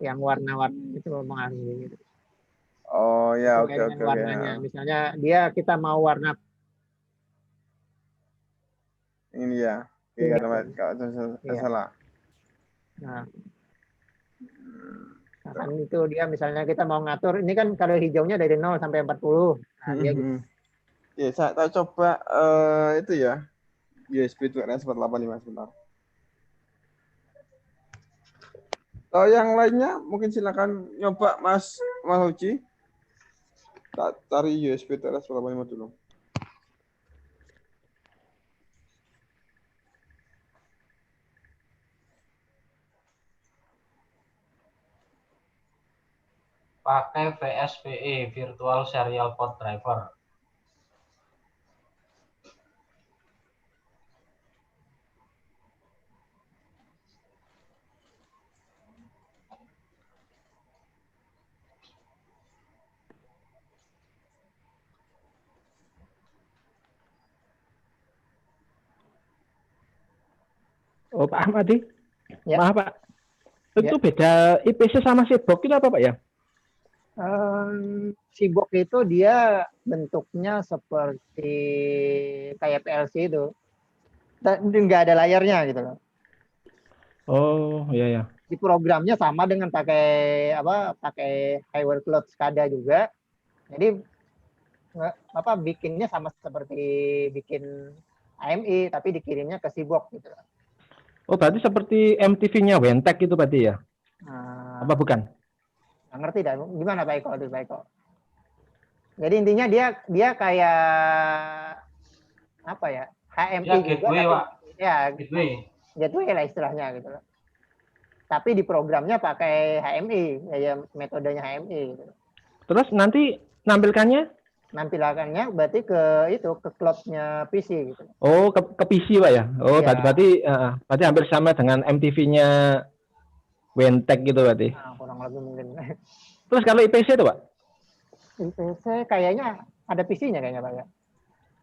yang warna-warni itu mempengaruhi gitu. Oh ya, oke. Warnanya. Misalnya kita mau warna ini ya. Oke, nggak salah. Nah, kan itu dia misalnya kita mau ngatur, ini kan kalau hijaunya dari 0 sampai 40. Nah, dia gitu. Ya, saya coba itu ya. USB itu RS485 sebentar. Yang lainnya mungkin silakan nyoba Mas Uji. Cari USB RS485 dulu. Pakai VSPE, Virtual Serial Port Driver. Oh, Pak Ahmadi. Ya. Maaf, Pak. Itu beda IPC sama Seabok itu apa, Pak ya? Seabok itu dia bentuknya seperti kayak PLC itu. Nggak ada layarnya gitu loh. Oh, iya ya. Di programnya sama dengan pakai High Cloud SCADA juga. Jadi bikinnya sama seperti bikin AMI tapi dikirimnya ke Seabok gitu. Oh, berarti seperti MTV-nya Wentek itu berarti ya? Apa bukan? Nggak ngerti dah. Gimana Pak Eko? Jadi intinya dia kayak apa ya? HMI ya, juga. Gateway, Pak. Ya, gateway lah istilahnya gitu loh. Tapi di programnya pakai HMI, ya metodenya HMI gitu. Terus nanti nampilannya berarti ke cloud-nya PC gitu. Oh, ke PC, Pak ya? Oh, ya. berarti hampir sama dengan MTV-nya Wentek gitu berarti. Nah, kurang lebih mungkin. Terus kalau IPC itu, Pak? IPC kayaknya ada PC-nya kayaknya Pak ya.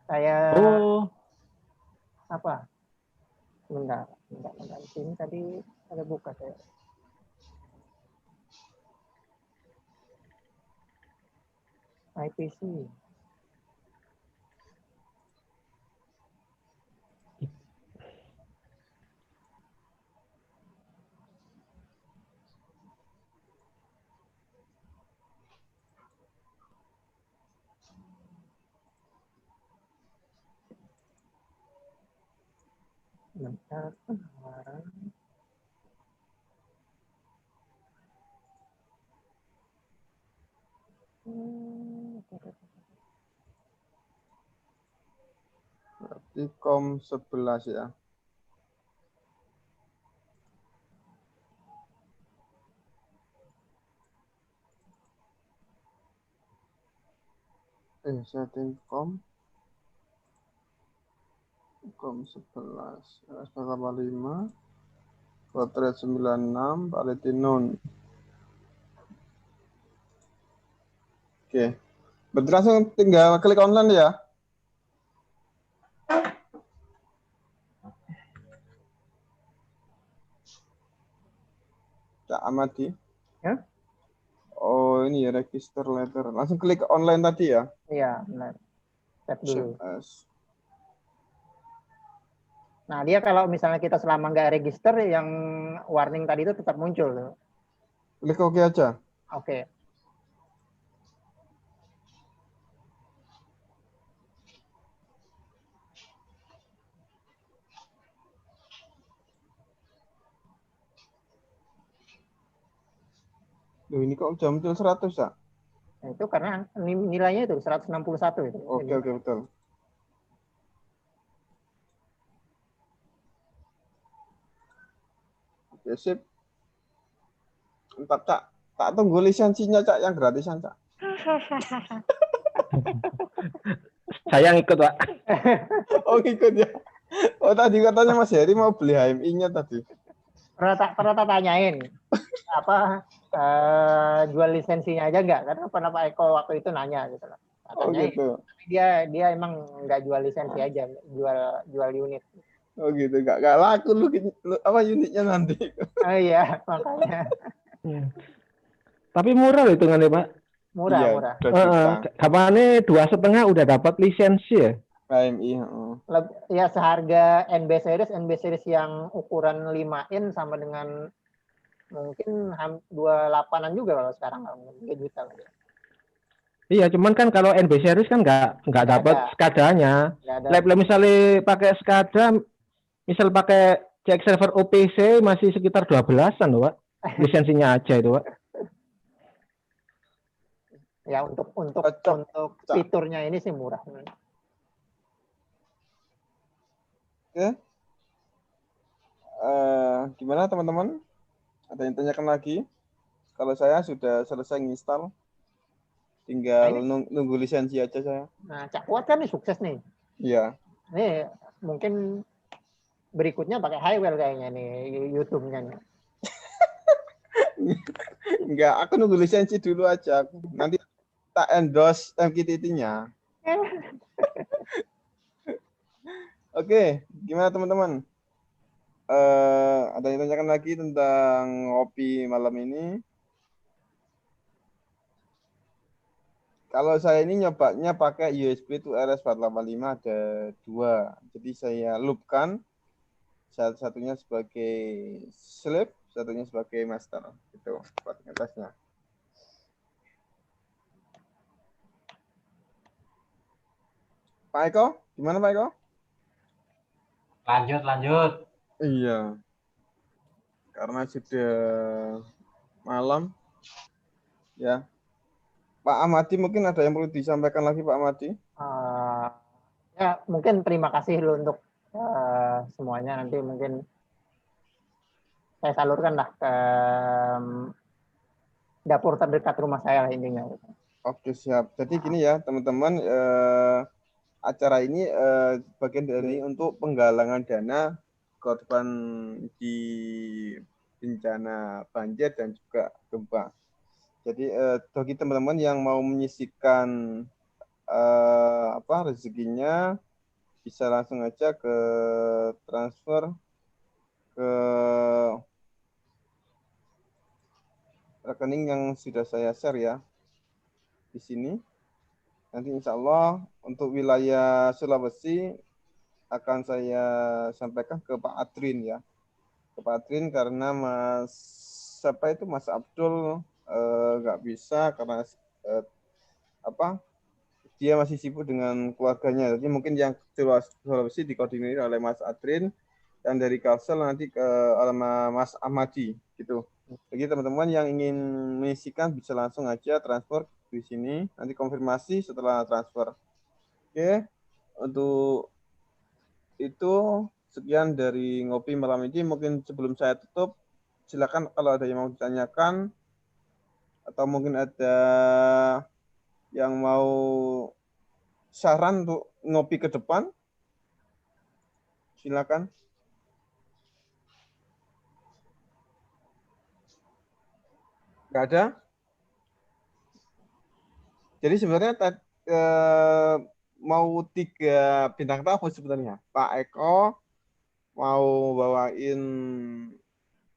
Kayak apa? Bentar. Di sini tadi ada buka saya. IPC. Bentar, Berarti kom 11 ya. Setting kom 11 RS85 Baterai 96 Paletinun. Oke. Berarti langsung tinggal klik online ya. Cak Amadi. Ya? Oh, ini ya register letter. Langsung klik online tadi ya? Iya, benar. Tap dulu. CS. Nah, dia kalau misalnya kita selama nggak register, yang warning tadi itu tetap muncul. Klik oke aja. Oke. Loh, ini kok udah muncul 100 ya? Nah, itu karena nilainya itu 161 itu. Oke, betul. Oke, sip. Entar, tak tunggu lisensinya, Cak, yang gratisan, Cak. Saya ngikut, Pak. Oh, ikut ya. Oh, tadi katanya Mas Heri mau beli HMI-nya tadi. Pernah tak tanyain apa jual lisensinya aja nggak? Karena pernah Pak Eko waktu itu nanya gitu loh. Oh, gitu. Dia emang nggak jual lisensi aja, jual unit. Oh, gitu. Nggak laku lu apa unitnya nanti. Oh iya, makanya. Tapi murah loh hitungannya, Pak. Murah. Kapannya 2,5 udah dapat lisensi ya? HMI. Ya seharga NB series yang ukuran 5 in sama dengan mungkin 28-an juga kalau sekarang, 3 juta. Iya, cuman kan kalau NB series kan nggak dapat skadanya. Misalnya pakai skada, misal pakai CX server OPC masih sekitar 12-an loh, Pak. Lisensinya aja itu, Pak. Ya untuk fiturnya ini sih murah. Oke. Gimana teman-teman? Ada yang tanyakan lagi? Kalau saya sudah selesai install, tinggal nunggu lisensi aja saya. Nah, Cak Kuat kan nih sukses nih. Iya. Nih mungkin berikutnya pakai Highwell kayaknya nih YouTube-nya nih. Enggak, aku nunggu lisensi dulu aja. Nanti tak endorse MQTT-nya. Oke, gimana teman-teman? Ada yang tanyakan lagi tentang ngopi malam ini? Kalau saya ini nyobanya pakai USB to RS485 ada 2. Jadi saya loopkan, satunya sebagai slave, satunya sebagai master. Itu buat ngetesnya. Pak Eko, gimana Pak Eko? Lanjut. Iya. Karena sudah malam. Ya. Pak Amadi mungkin ada yang perlu disampaikan lagi Pak Amadi? Ya mungkin terima kasih dulu untuk semuanya. Nanti mungkin saya salurkan lah ke dapur terdekat rumah saya lah intinya. Oke, siap. Jadi gini ya teman-teman, acara ini bagian dari untuk penggalangan dana korban di bencana banjir dan juga gempa. Jadi bagi teman-teman yang mau menyisihkan rezekinya, bisa langsung aja ke transfer ke rekening yang sudah saya share ya di sini. Nanti insya Allah untuk wilayah Sulawesi akan saya sampaikan ke Pak Adrin ya. Ke Pak Adrin karena Mas Abdul nggak bisa karena dia masih sibuk dengan keluarganya. Jadi mungkin yang Sulawesi dikoordinir oleh Mas Adrin dan dari Kalsel nanti ke Mas Ahmadi gitu. Jadi teman-teman yang ingin mengisikan bisa langsung aja transfer di sini. Nanti konfirmasi setelah transfer. Oke, untuk itu sekian dari ngopi malam ini. Mungkin sebelum saya tutup, silakan kalau ada yang mau ditanyakan atau mungkin ada yang mau saran untuk ngopi ke depan, silakan. Nggak ada? Jadi sebenarnya mau 3 bintang tamu sebenarnya. Pak Eko mau bawain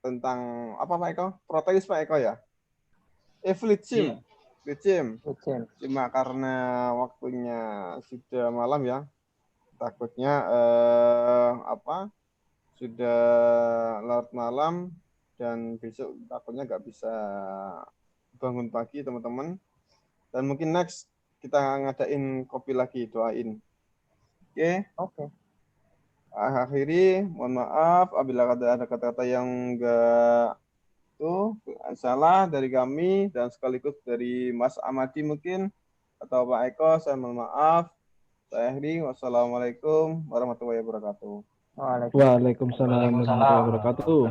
tentang apa Pak Eko? Proteus Pak Eko ya? Fleetsim. Cuma karena waktunya sudah malam ya. Takutnya sudah larut malam dan besok takutnya nggak bisa bangun pagi teman-teman. Dan mungkin next kita ngadain kopi lagi, doain. Oke. Akhiri, mohon maaf apabila ada kata-kata yang enggak salah dari kami dan sekaligus dari Mas Amadi mungkin atau Pak Eko, saya mohon maaf. Saya akhiri, wassalamualaikum warahmatullahi wabarakatuh. Waalaikumsalam warahmatullahi wabarakatuh.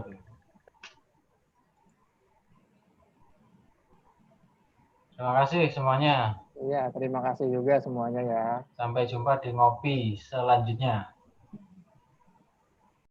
Terima kasih semuanya. Iya, terima kasih juga semuanya ya. Sampai jumpa di ngopi selanjutnya.